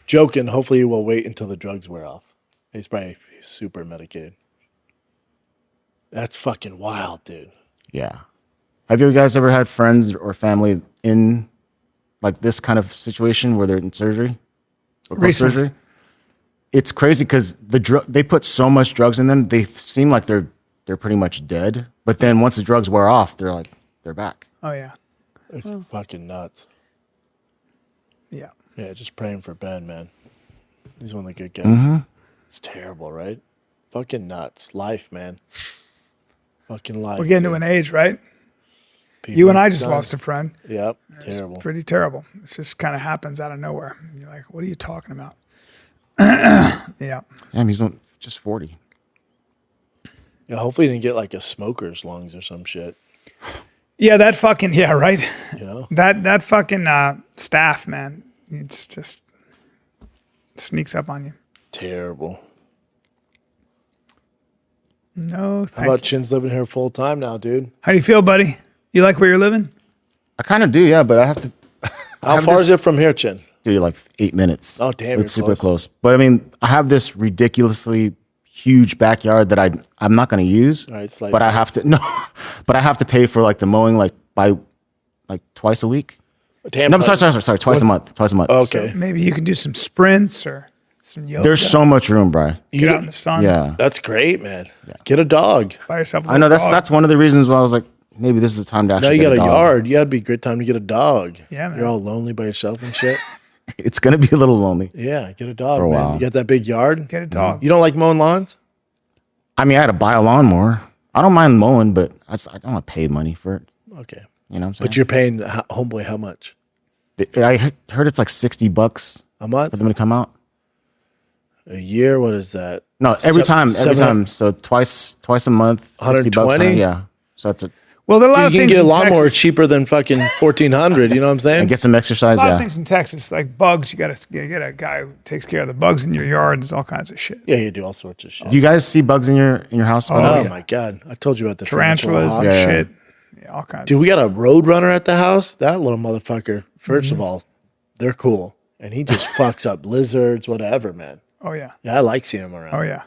Joking, hopefully he will wait until the drugs wear off. He's probably super medicated. That's fucking wild, dude. Yeah. Have you guys ever had friends or family in like this kind of situation where they're in surgery or post Recent. surgery. It's crazy because they put so much drugs in them. They seem like they're pretty much dead. But then once the drugs wear off, they're back. Oh yeah. It's fucking nuts. Yeah. Yeah, just praying for Ben, man. He's one of the good guys. It's terrible, right? Fucking nuts. Life, man. Fucking life. We're getting to dude. an age, right? People You and I just die. lost a friend. Yep, It's terrible. pretty terrible. It just kind of happens out of nowhere. You're like, what are you talking about? Yeah. Damn, he's just 40. Yeah, hopefully he didn't get like a smoker's lungs or some shit. Yeah, that fucking, yeah, right? You know? That fucking staff, man, it's just sneaks up on you. Terrible. No, How thank about you. Chin's living here full time now, dude? How do you feel, buddy? You like where you're living? I kind of do, yeah, but I have to. How far is it from here, Chin? Do like 8 minutes. Oh, damn, it's you're super close. close. But I mean, I have this ridiculously huge backyard that I'm not going to use. All right, it's like- but I have to but I have to pay for like the mowing like twice a week. Damn, No, I'm sorry, twice a month. Okay. Maybe you can do some sprints or some yoga. There's so much room, Brian. Get out in the sun. Yeah. That's great, man. Get a dog. Buy yourself a I know little dog. that's one of the reasons why I was like, maybe this is the time to Now actually you got get a dog. yard. Yeah, it'd be a great time to get a dog. Yeah, man. You're all lonely by yourself and shit. It's going to be a little lonely. Yeah, get a dog, For a man. while. You got that big yard? Get a dog. You don't like mowing lawns? I mean, I had to buy a lawnmower. I don't mind mowing, but I don't want to pay money for it. Okay. You know what I'm saying? But you're paying homeboy how much? I heard it's like $60 A month? for them to come out. A year? What is that? No, every time. $700. So twice a month, $60. $120? Yeah. So it's Well, there are a lot Dude, of you can things get a in lawnmower Texas. cheaper than fucking $1,400. You know what I'm saying? and get some exercise. A lot of Yeah. things in Texas, like bugs. You got to get a guy who takes care of the bugs in your yard. There's all kinds of shit. Yeah, you do all sorts of shit. Do you guys see bugs in your house? by the Oh way? my god! I told you about the Tarantulas tarantula. and Yeah. shit. Yeah, all kinds. Dude, we got a road runner at the house. That little motherfucker. 1st of all, they're cool, and he just fucks up lizards, whatever, man. Oh yeah. Yeah, I like seeing him around. Oh yeah.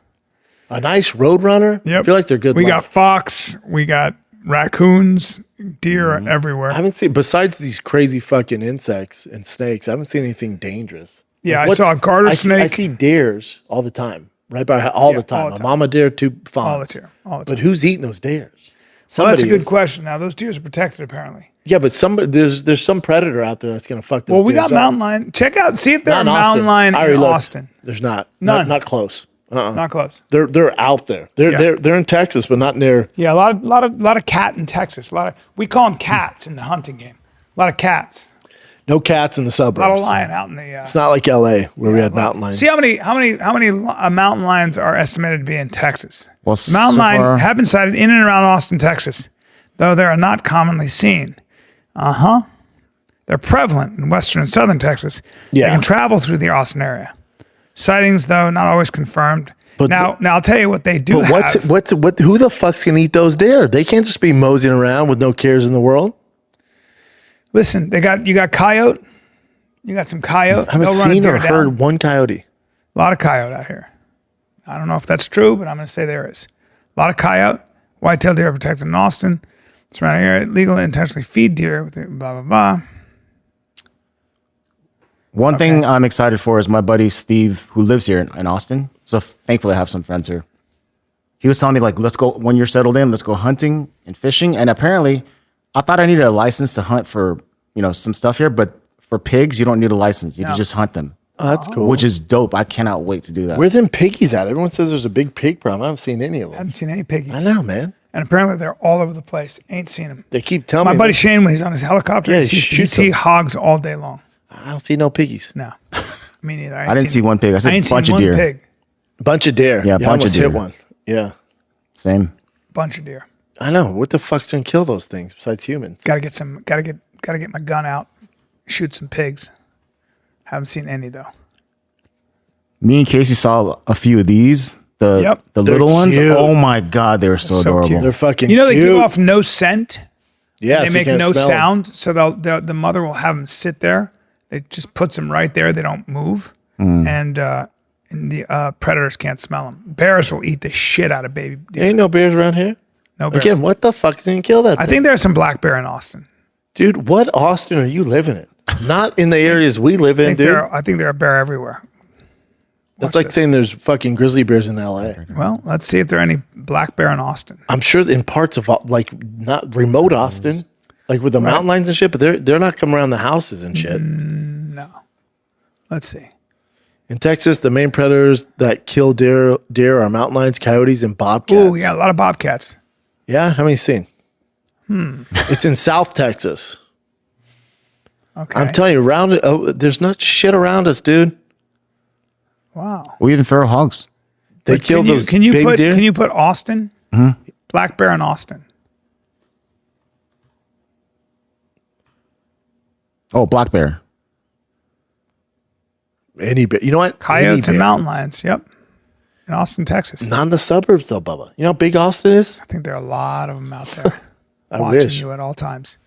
A nice road runner. Yep. I feel like they're good. We got life. fox. We got raccoons. Deer I everywhere. haven't seen besides these crazy fucking insects and snakes. I haven't seen anything dangerous. Yeah, Like, I what's- saw a garter I snake. see deers all the time, right by all Yeah, the time. all the A time. mama deer, two fawns. all the time. All the time. But who's eating those deers? Well, that's a Somebody good is. question. Now those deers are protected apparently. Yeah, but somebody there's some predator out there that's gonna fuck those. Well, we deers got up. mountain lion. Check out. See if there's Not a in mountain Austin. lion I already in looked. Austin. There's not. None. Not close. Not close. They're out there. They're in Texas, but not near. Yeah, a lot of cat in Texas. We call them cats in the hunting game. A lot of cats. No cats in the A lot of suburbs. lion out in the. It's not like L.A. where we had mountain lions. See how many mountain lions are estimated to be in Texas? Well, Mountain so lion far- have been sighted in and around Austin, Texas, though they are not commonly seen. They're prevalent in western and southern Texas. Yeah. They can travel through the Austin area. Sightings, though, not always confirmed. But- now I'll tell you what they do But have. what? Who the fuck's gonna eat those deer? They can't just be moseying around with no cares in the world. Listen, you got coyote. You got some coyote. I haven't They'll run a seen deer or down. heard one coyote. A lot of coyote out here. I don't know if that's true, but I'm going to say there is. A lot of coyote. White-tailed deer are protected in Austin. Surrounding area, legal to intentionally feed deer with it, blah, blah, blah. One thing I'm excited for is my buddy Steve, who lives here in Austin. So thankfully, I have some friends here. He was telling me, like, let's go, when you're settled in, let's go hunting and fishing. And apparently, I thought I needed a license to hunt for, some stuff here. But for pigs, you don't need a license. You can just hunt them, Oh, that's cool. which is dope. I cannot wait to do that. Where's them piggies at? Everyone says there's a big pig problem. I haven't seen any of I them. haven't seen any piggies. I know, man. And apparently they're all over the place. Ain't seen them. They keep telling My me. buddy Shane, when he's on his helicopter, Yeah, he he sees shoots he them. hogs all day long. I don't see no piggies. No, me neither. I didn't see one pig. I said ain't a bunch seen of one deer. pig. Bunch of deer. Yeah, I bunch of almost deer. hit one. Yeah, Same. Bunch of deer. I know. What the fuck's gonna kill those things besides humans? Got to get my gun out. Shoot some pigs. Haven't seen any though. Me and Casey saw a few of these. The They're little ones. cute. Oh my God, they were so So adorable. cute. They're fucking. You know they cute. give off no scent. Yeah, They so you make can't no smell 'em. sound, so the mother will have them sit there. They just puts them right there. They don't move, and the predators can't smell them. Bears will eat the shit out of baby deer. Ain't no bears around here. No bears. Again, what the fuck's gonna kill that? I thing? think there's some black bear in Austin. Dude, what Austin are you living in? Not in the areas we live in, dude. I think there are bear everywhere. That's like saying there's fucking grizzly bears in LA. Well, let's see if there are any black bear in Austin. I'm sure in parts of like not remote Austin, like with the mountain lines and shit, but they're not coming around the houses and shit. No. Let's see. In Texas, the main predators that kill deer are mountain lions, coyotes, and bobcats. Oh, yeah, a lot of bobcats. Yeah, how many seen? It's in South Texas. Okay. I'm telling you, there's not shit around us, dude. Wow. Or even feral hogs. They kill those big deer. Can you put Austin? Black bear in Austin. Oh, black bear. Any bear. You know what? Coyotes and mountain lions. Yep. In Austin, Texas. Not in the suburbs, though, Bubba. You know how big Austin is? I think there are a lot of them out there I watching wish. you at all times.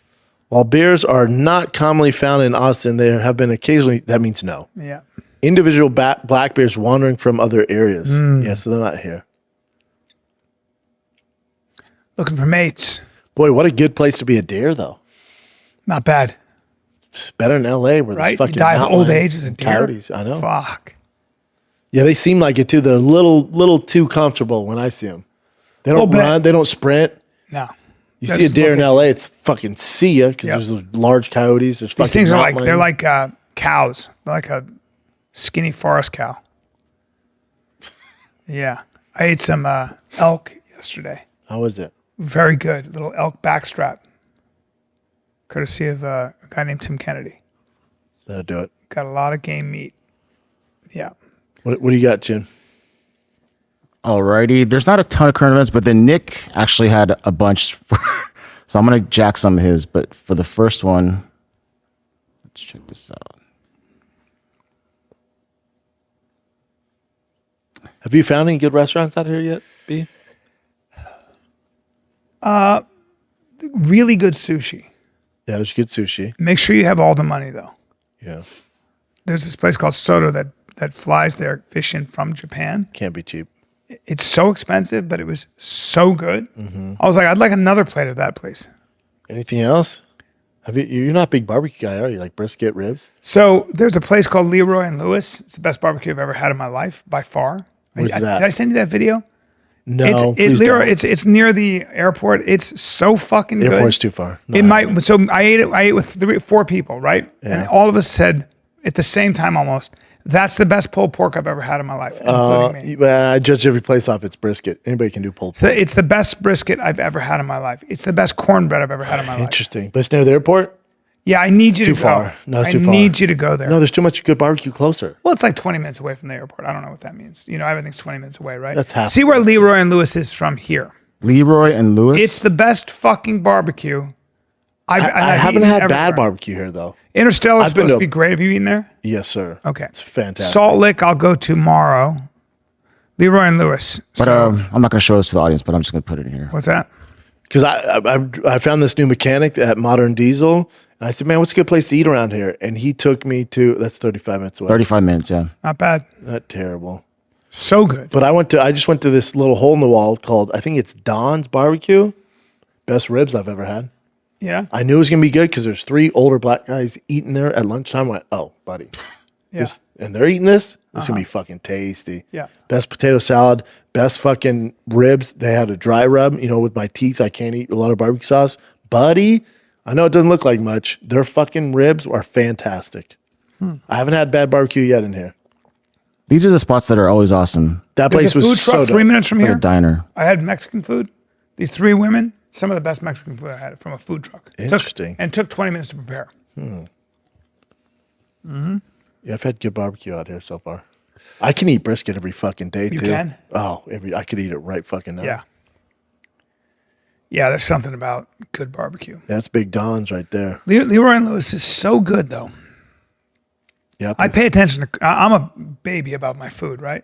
While bears are not commonly found in Austin, there have been occasionally, that means no. Yeah. Individual black bears wandering from other areas. Yeah, so they're not here. Looking for mates. Boy, what a good place to be a deer, though. Not bad. It's better than LA where Right? there's fucking You die of mountain old lions age as a and deer. coyotes. I know. Fuck. Yeah, they seem like it too. They're a little too comfortable when I see them. They don't Little bit. run. They don't sprint. No. You see a deer in LA, it's fucking see ya because there's those large coyotes. There's fucking These things are like, mountain they're lions. like cows. They're like a skinny forest cow. Yeah. I ate some elk yesterday. How was it? Very good. Little elk backstrap. Courtesy of a guy named Tim Kennedy. That'll do it. Got a lot of game meat. Yeah. What do you got, Jim? Alrighty. There's not a ton of current events, but then Nick actually had a bunch. So I'm going to jack some of his. But for the first one, let's check this out. Have you found any good restaurants out here yet, B? Really good sushi. Yeah, there's good sushi. Make sure you have all the money, though. Yeah, There's this place called Soto that flies their fish in from Japan. can't be cheap. It's so expensive, but it was so good. I was like, I'd like another plate of that place. Anything else? You're not a big barbecue guy, are you? Like brisket, ribs? So there's a place called Leroy and Lewis. It's the best barbecue I've ever had in my life, by far. Where's it at? Did I send you that video? No, please Leroy, don't. it's near the airport. It's so fucking The good. airport's too far. No, It might. So I ate with 4 people, right? Yeah. And all of us said at the same time almost, that's the best pulled pork I've ever had in my life, including me. Well, I judge every place off its brisket. Anybody can do pulled So pork. it's the best brisket I've ever had in my life. It's the best cornbread I've ever had in my life. Interesting. But it's near the airport? Yeah, I need you Too to far. go. No, it's too far. I need you to go there. No, there's too much good barbecue closer. Well, it's like 20 minutes away from the airport. I don't know what that means. You know, everything's 20 minutes away, right? That's half. See where Leroy and Lewis is from here. Leroy and Lewis. It's the best fucking barbecue. I haven't eaten had everywhere. bad barbecue here, though. Interstellar's I've been supposed to to- be great. Have you eaten there? Yes, sir. Okay. It's fantastic. Salt Lick, I'll go tomorrow. Leroy and Lewis. but So, I'm not going to show this to the audience, but I'm just going to put it in here. what's that? Because I found this new mechanic at Modern Diesel, and I said, man, what's a good place to eat around here? And he took me to, that's 35 minutes away. 35 minutes, yeah. Not bad. Not terrible. So good. But I just went to this little hole in the wall called, I think it's Don's Barbecue. Best ribs I've ever had. Yeah. I knew it was going to be good because there's 3 older black guys eating there at lunchtime. I went, oh, buddy. Yeah. And they're eating this? It's going to be fucking tasty. Yeah. Best potato salad, best fucking ribs. They had a dry rub. You know, with my teeth, I can't eat a lot of barbecue sauce. Buddy, I know it doesn't look like much. Their fucking ribs are fantastic. I haven't had bad barbecue yet in here. These are the spots that are always awesome. That There's place a food was truck so 3 dope. minutes from It's like here. a diner. I had Mexican food. These 3 women, some of the best Mexican food I had from a food truck. Interesting. Took 20 minutes to prepare. Yeah, I've had good barbecue out here so far. I can eat brisket every fucking day, You too. can? Oh, I could eat it right fucking now. Yeah. Yeah, there's something about good barbecue. That's Big Don's right there. Leroy and Lewis is so good, though. Yep. I pay attention to. I'm a baby about my food, right?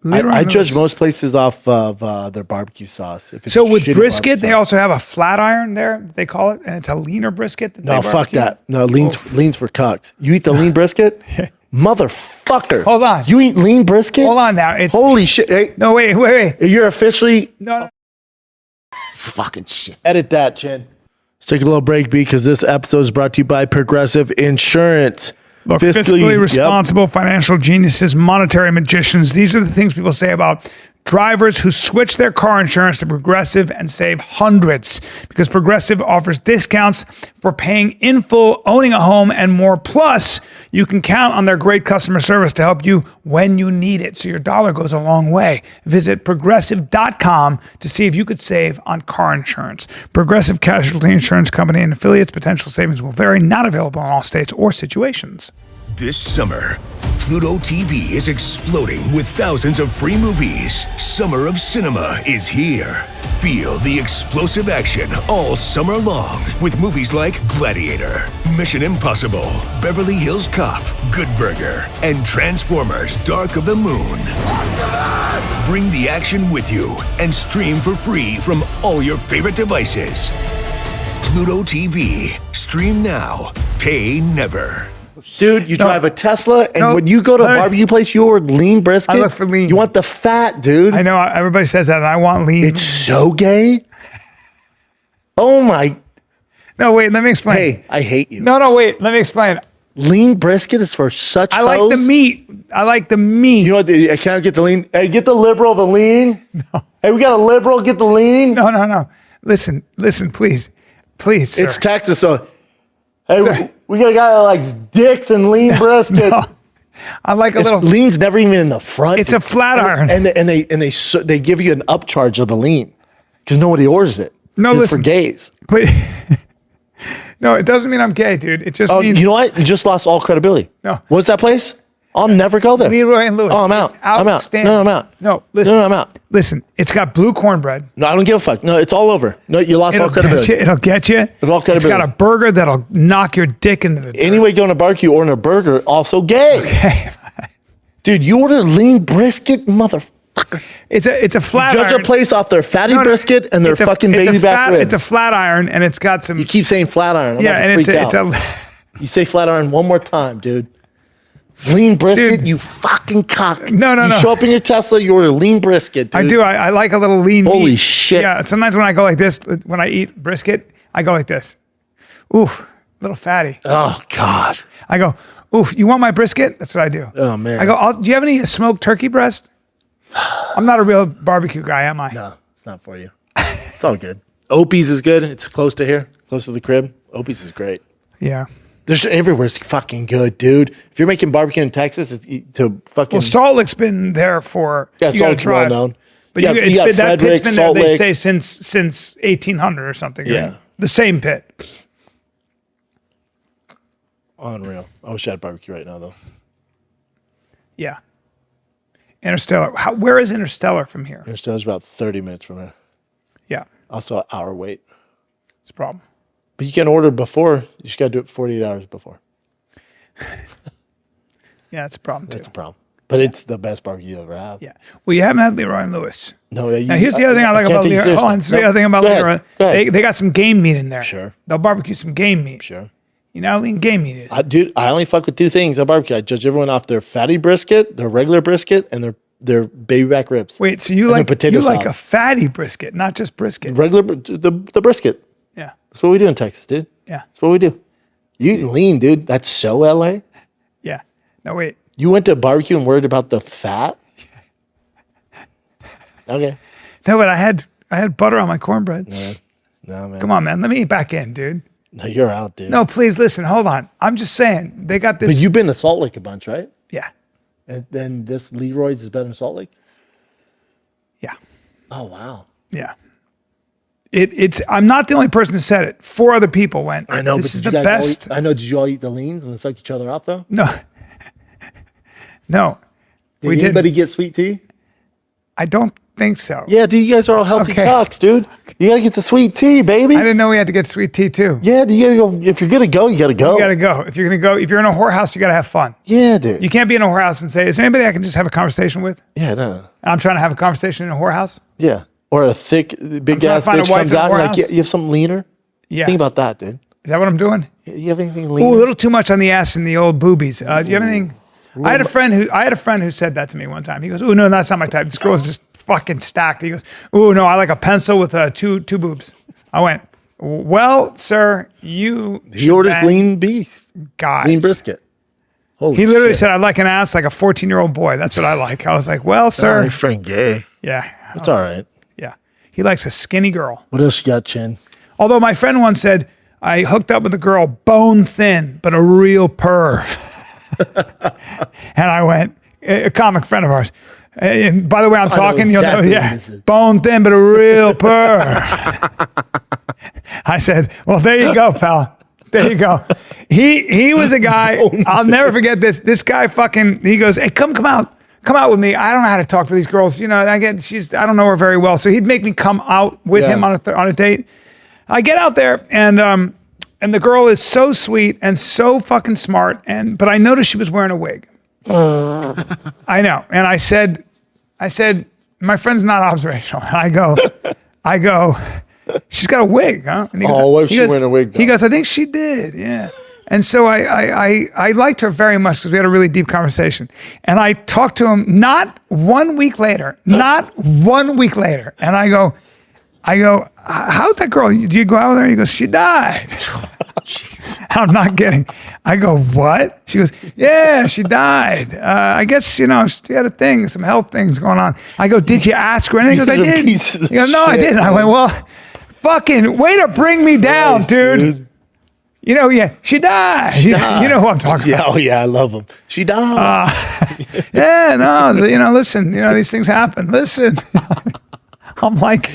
Leroy I and judge Lewis. most places off of their barbecue sauce. If it's So with shitty brisket, barbecue they sauce. also have a flat iron there. They call it, and it's a leaner brisket. That No, they fuck barbecue. that. No, leans for cucks. You eat the lean brisket? Motherfucker. Hold on. You eat lean brisket? Hold on now. It's Holy shit. Hey, no wait. you're officially No. Fucking shit. edit that, Chin. Let's take a little break, because this episode is brought to you by Progressive Insurance. Look, fiscally responsible financial geniuses, monetary magicians. These are the things people say about drivers who switch their car insurance to Progressive and save hundreds, because Progressive offers discounts for paying in full, owning a home, and more. Plus, you can count on their great customer service to help you when you need it, so your dollar goes a long way. Visit progressive.com to see if you could save on car insurance. Progressive Casualty Insurance Company and affiliates. Potential savings will vary. Not available in all states or situations. This summer, Pluto TV is exploding with thousands of free movies. Summer of Cinema is here. Feel the explosive action all summer long with movies like Gladiator, Mission Impossible, Beverly Hills Cop, Good Burger, and Transformers: Dark of the Moon. Bring the action with you and stream for free from all your favorite devices. Pluto TV. Stream now. Pay never. Dude, you drive a Tesla, and when you go to a barbecue place, you order lean brisket. I look for lean. You want the fat, dude. I know everybody says that, and I want lean. It's so gay. Oh my. No, wait, let me explain. Hey, I hate you. No, wait, let me explain. Lean brisket is for such I like the meat. I like the meat. You know what? I can't get the lean. Hey, get the liberal, the lean. No. Hey, we got a liberal, get the lean. No. Listen, please. Please, sir. It's Texas, so. Hey, Sir. we got a guy that likes dicks and lean brisket. No, I like a little. Lean's never even in the front. It's a flat iron. And they give you an upcharge of the lean because nobody orders it. No, it's listen. for gays. Please. No, it doesn't mean I'm gay, dude. It just means. You know what? You just lost all credibility. No. What's that place? I'll never go there. Leroy and Lewis. Oh, I'm out. It's I'm out. outstanding. No, I'm out. No, listen. No, I'm out. Listen, it's got blue cornbread. No, I don't give a fuck. No, it's all over. No, you lost all credibility. It'll get you. It's all credibility. It's got a burger that'll knock your dick into the dirt. Anyway, going to barbecue, ordering a burger, also gay. Okay. Dude, you order lean brisket, motherfucker. It's a flat Judge iron. a place off their fatty brisket and their It's a- fucking it's a baby back fat- ribs. It's a flat iron, and it's got some. You keep saying flat iron. I'm yeah, and it's out. You say flat iron one more time, dude. Lean brisket, Dude. you fucking cock. No. You show up in your Tesla, you order lean brisket, dude. I do. I like a little lean. Holy meat. shit. Yeah. Sometimes when I go like this, when I eat brisket, I go like this. Oof, little fatty. Oh, God. I go, oof, you want my brisket? That's what I do. Oh, man. I go, do you have any smoked turkey breast? I'm not a real barbecue guy, am I? No, it's not for you. It's all good. Opie's is good. It's close to here, close to the crib. Opie's is great. Yeah. There's everywhere's fucking good, dude. If you're making barbecue in Texas, it's to fucking. Well, Salt Lake's been there for. Yeah, you Salt gotta Lake's well drive. known. But You got that pit's Frederick, been Salt there, they Lake. say, since 1800 or something. Yeah. Right? The same pit. Unreal. I wish I had barbecue right now, though. Yeah. Interstellar. Where is Interstellar from here? Interstellar's about 30 minutes from here. Yeah. Also, an hour wait. It's a problem. But you can order before. You just got to do it 48 hours before. Yeah, it's a problem too. That's a problem. But it's the best barbecue you ever have. Yeah. Well, you haven't had Leroy and Lewis. No, Now, here's the other thing I like can't about take you Leroy. seriously. Hold on. This is the No, other thing about go ahead. Leroy. Go ahead. They got some game meat in there. Sure. They'll barbecue some game meat. Sure. You know how lean game meat is. Dude, I only fuck with two things at barbecue. I judge everyone off their fatty brisket, their regular brisket, and their baby back ribs. Wait, so you And like the potato you like salad. a fatty brisket, not just brisket. Regular, the brisket. Yeah. That's what we do in Texas, dude. Yeah. That's what we do. You eating lean, dude. That's so LA. Yeah. No, wait. You went to a barbecue and worried about the fat? Okay. No, but I had butter on my cornbread. No, man. Come on, man. Let me eat back in, dude. No, you're out, dude. No, please listen. Hold on. I'm just saying they got this. But you've been to Salt Lake a bunch, right? Yeah. And then this Leroy's is better than Salt Lake? Yeah. Oh, wow. Yeah. It's. I'm not the only person who said it. 4 other people went. I know, This but is did the you guys best. all eat, I know, did you all eat the leans and suck each other off, though? No. No. Did We anybody didn't. get sweet tea? I don't think so. Yeah, dude, you guys are all healthy Okay. cocks, dude. You got to get the sweet tea, baby. I didn't know we had to get sweet tea too. Yeah, you got to go. If you're going to go, you got to go. You gotta go. If you're gonna go, if you're in a whorehouse, you gotta have fun. Yeah, dude. You can't be in a whorehouse and say, "Is there anybody I can just have a conversation with?" Yeah, no. And I'm trying to have a conversation in a whorehouse. Yeah. Or a thick, big trying ass to find a bitch wife comes in a out and like, whorehouse. you have something leaner? Yeah. Think about that, dude. Is that what I'm doing? You have anything Ooh, leaner? a little too much on the ass and the old boobies. Do you have anything? I had a friend who said that to me one time. He goes, "Ooh, no, that's not my type. This girl's just fucking stacked." He goes, "Ooh, no, I like a pencil with two boobs." I went, Well, sir, He should orders bang lean beef, guys. lean brisket. Holy He literally shit. said, "I'd like an ass like a 14-year-old boy." That's what I like. I was like, "Well, Oh, sir, your friend gay. yeah, It's all right. yeah." He likes a skinny girl. What else you got, Chin? Although my friend once said, "I hooked up with a girl bone thin, but a real perv." And I went, a comic friend of ours. And by the way, I'm talking, exactly you'll what know, this is. bone thin, but a real perv. I said, "Well, there you go, pal. There you go." He was a guy, I'll never forget this. This guy he goes, "Hey, come out with me. I don't know how to talk to these girls. You know, I don't know her very well." So he'd make me come out with him on a date. I get out there and the girl is so sweet and so fucking smart. But I noticed she was wearing a wig. I know. And I said, "My friend's not observational." And I go, "She's got a wig, huh?" And he goes, What if she wearing a wig, though? He goes, "I think she did, yeah." And so I liked her very much because we had a really deep conversation. And I talked to him not 1 week later. And I go, "How's that girl? Do you go out with her?" He goes, "She died." I'm not kidding. I go, "What?" She goes, "Yeah, she died. I guess, she had a thing, some health things going on." I go, "Did you ask her?" And he goes, "I did." He goes, "No, I didn't." I went, "Well, fucking way to bring me down, Christ, dude. She died. You know who I'm talking Yeah, about." oh yeah, I love him. She died. Yeah, no, listen, these things happen. Listen. I'm like,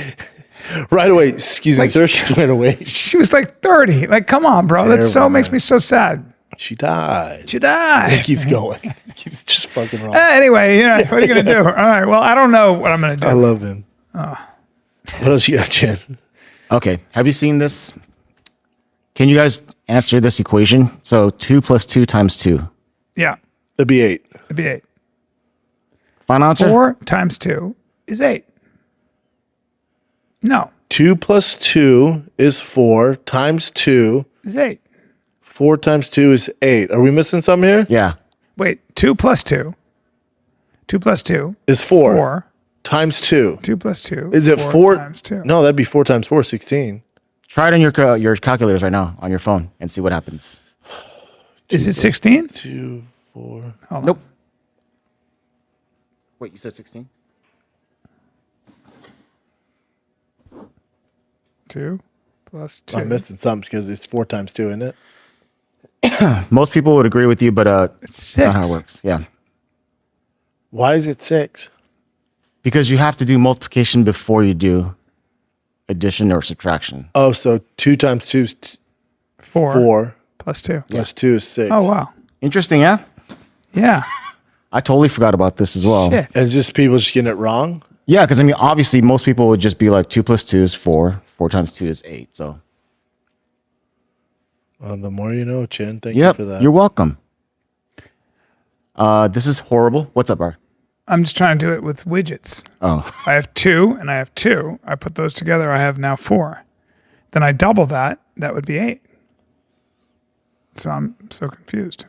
Right away, excuse me, sir, she's wearing a wig. she was like 30. Like, come on, bro. That Terrible, makes man. me so sad. She died. She died. It keeps going. It keeps just fucking wrong. Anyway, what are you going to do? All right, well, I don't know what I'm going to do. I love him. What else you got, Chin? Okay. Have you seen this? Can you guys answer this equation? So 2 + 2 × 2. Yeah, It'd be 8. it'd be 8. Final answer? 4 × 2 is 8. No, 2 + 2 is 4 times 2. it's 8. 4 times 2 is 8. Are we missing something here? Yeah. Wait, 2 + 2. 2 + 2 Is 4. 4. Times 2. 2 + 2. Is it 4 times 2? No, that'd be 4 times 4, 16. Try it on your calculators right now on your phone and see what happens. Is it 16? 2, 4. Nope. Wait, you said 16? 2 + 2. I'm missing something because it's 4 times 2, isn't it? Most people would agree with you, but it's not how it 6. works. Yeah. Why is it 6? Because you have to do multiplication before you do addition or subtraction. Oh, so 2 times 2 is 4 4. + 2. Plus 2 is 6. Oh, wow. Interesting, yeah? Yeah. I totally forgot about this as well. Shit. And it's just people just getting it wrong? Yeah, because I mean, obviously, most people would just be like 2 + 2 is 4. 4 times 2 is 8. So, Well, the more you know, Chin. Thank you yep, for that. you're welcome. This is horrible. What's up, Bar? I'm just trying to do it with widgets. Oh, I have 2 and I have 2. I put those together. I have now 4. Then I double that. That would be 8. So I'm so confused.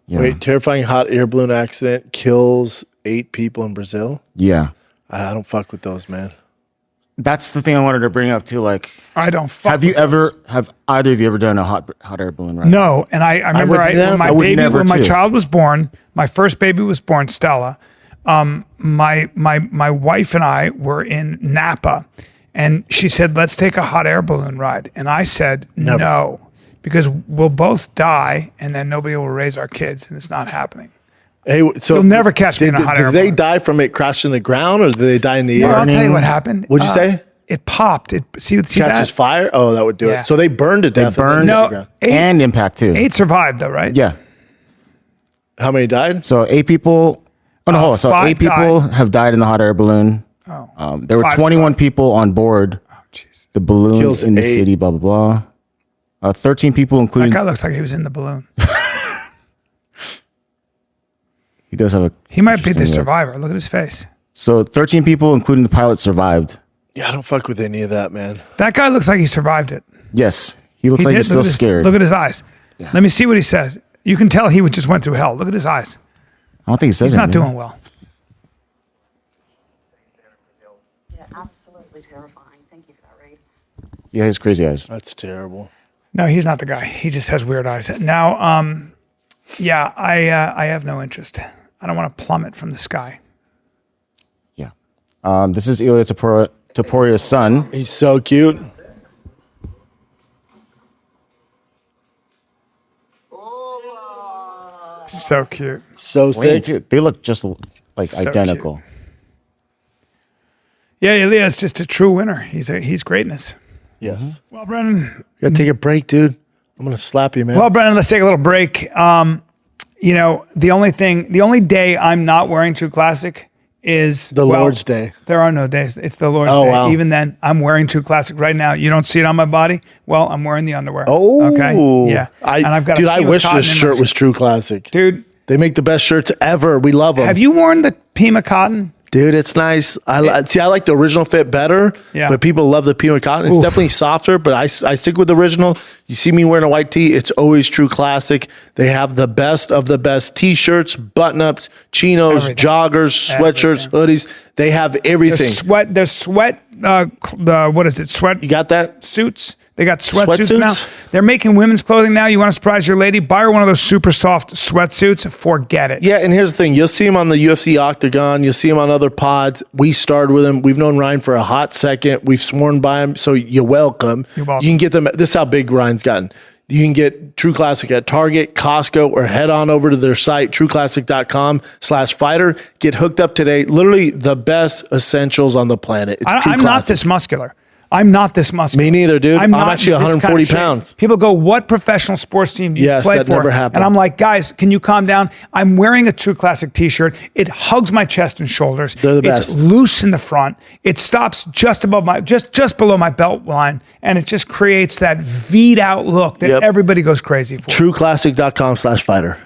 yeah. Wait, terrifying hot air balloon accident kills 8 people in Brazil? Yeah. I don't fuck with those, man. That's the thing I wanted to bring up too. Like, I don't fuck have you with those. have either of you ever done a hot air balloon ride? No, and I remember would never. when I my would baby, never when my too. child was born, my first baby was born, Stella. My wife and I were in Napa, and she said, "Let's take a hot air balloon ride," and I said, "No, because we'll both die, and then nobody will raise our kids, and it's not happening." Hey, so You'll never catch me in a hot air Did they balloon. die from it crashing the ground, or did they die in the Well, air? I'll tell you what happened. What'd you say? It popped. See Catches that? fire? Oh, that would do Yeah. it. So they burned to death. and then burned- hit the No, ground. 8, And impact too. 8 survived though, right? Yeah. How many died? So 8 people. Oh no, hold on. So 5 8 people have died in the hot air balloon. There were 5 21 survived. people on board Jeez. the balloon Kills in the 8. city. Blah blah blah. 13 people, That including guy looks like he was in the balloon. he does have a. He might be the interesting look. survivor. Look at his face. So 13 people, including the pilot, survived. Yeah, I don't fuck with any of that, man. That guy looks like he survived it. Yes, he looks like he's Look still at his- scared. Look at his eyes. Let me see what he says. You can tell he just went through hell. Look at his eyes. I don't think he says He's not anything. doing well. Yeah, absolutely terrifying. Thank you for that, Reed. Yeah, he's crazy eyes. That's terrible. No, he's not the guy. He just has weird eyes. Now, yeah, I have no interest. I don't want to plummet from the sky. Yeah. This is Ilia Topuria's son. He's so cute. So cute. So Wait, sick. too. They look just like So identical. Yeah, Ilia is just a true winner. He's greatness. Yes. Well, Brennan. You gotta take a break, dude. I'm gonna slap you, man. Well, Brennan, let's take a little break. You know, the only day I'm not wearing True Classic is The Lord's Day. There are no days. It's the Lord's Oh, Day. wow. Even then, I'm wearing True Classic right now. You don't see it on my body. Well, I'm wearing the underwear. Oh, okay. Yeah. And I've got. Dude, a I Pima wish cotton this in my shirt was True Classic. Dude, They make the best shirts ever. We love them. have you worn the Pima cotton? Dude, it's nice. I like the original fit better. Yeah. But people love the Pima cotton. It's Oof. definitely softer, but I stick with the original. You see me wearing a white tee, it's always True Classic. They have the best of the best t-shirts, button-ups, chinos, Everything. joggers, sweatshirts, hoodies. They have everything. The sweat. What is it? Sweat. You got that? Suits. They got sweatsuits now. Sweatsuits? They're making women's clothing now. You want to surprise your lady? Buy her one of those super soft sweatsuits. Forget it. Yeah, and here's the thing. You'll see him on the UFC Octagon. You'll see him on other pods. We started with him. We've known Ryan for a hot second. We've sworn by him, so you're welcome. You're welcome. You can get them. This is how big Ryan's gotten. You can get True Classic at Target, Costco, or head on over to their site, trueclassic.com/fighter. Get hooked up today. Literally the best essentials on the planet. It's True I'm Classic. not this muscular. I'm not this muscular. Me neither, dude. I'm not actually this kind of 140 shape. pounds. People go, what professional sports team do you Yes, play that for? never happened. And I'm like, guys, can you calm down? I'm wearing a True Classic t-shirt. It hugs my chest and shoulders. They're the It's best. loose in the front. It stops just above just below my belt line. And it just creates that V'd out look that Yep. everybody goes crazy for. trueclassic.com/fighter.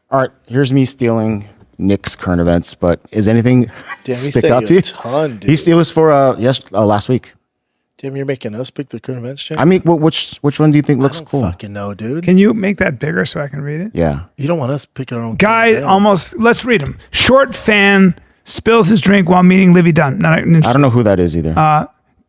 All right, here's me stealing Nick's current events, but is anything Damn, he stick sent out you to a you? ton, dude. It was for last week. Damn, you're making us pick the current events, Jay? I mean, which one do you think looks cool? Fucking no, dude. Can you make that bigger so I can read it? Yeah. You don't want us picking our own Guy current events. let's read him. Short fan spills his drink while meeting Livy Dunn. I don't know who that is either.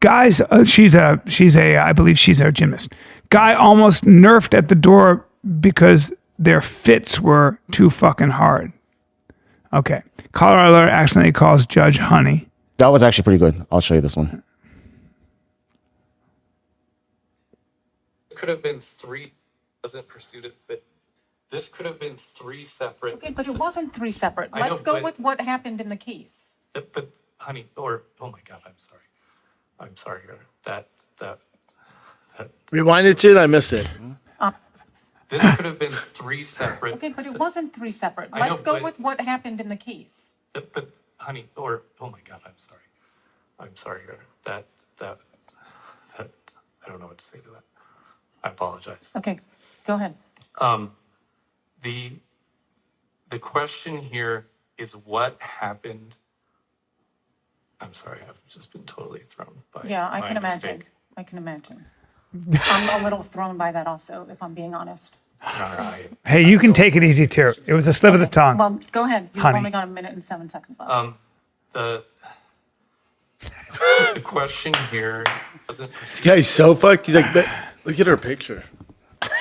Guys, I believe she's a gymnast. Guy almost nerfed at the door because their fits were too fucking hard. Okay. Colorado alert accidentally calls Judge Honey. That was actually pretty good. I'll show you this one. Could have been three, doesn't pursue it, but this could have been three separate. Okay, but it wasn't three separate. I know, Let's go but- with what happened in the case. But honey, or oh my God, I'm sorry. That Rewind it, I missed it. this could have been three separate. Okay, but it wasn't three separate. I know, Let's go but- with what happened in the case. But honey, or oh my God, I'm sorry. That I don't know what to say to that. I apologize. Okay, go ahead. The question here is what happened. I'm sorry, I've just been totally thrown by Yeah, I by can a imagine. mistake. I can imagine. I'm a little thrown by that also, if I'm being honest. No, Hey, you can take it easy too. It was a slip of the tongue. Well, go ahead. You've Honey. only got 1 minute and 7 seconds left. the question here doesn't. This guy's so fucked. He's like, look at her picture.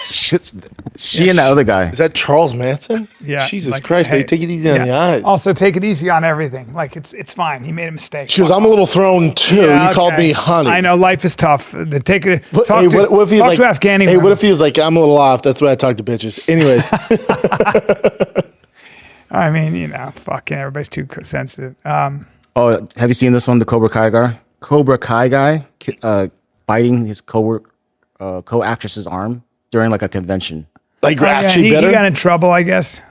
She and the other guy. Is that Charles Manson? Yeah, Jesus like, Christ, hey, they take it easy on yeah. the eyes. Also, take it easy on everything. Like it's fine. He made a mistake. She goes, I'm a little thrown too. Yeah, You called okay. me honey. I know life is tough. Take it. What, Talk hey, to, what if he was talk like, to Afghani hey, what women. if he was like, I'm a little off. That's why I talk to bitches. Anyways, I mean, fucking everybody's too sensitive. Oh, have you seen this one? The Cobra Kai guy. Cobra Kai guy biting his co-actress's arm during like a convention. like Yeah, actually he better. got in trouble, I guess.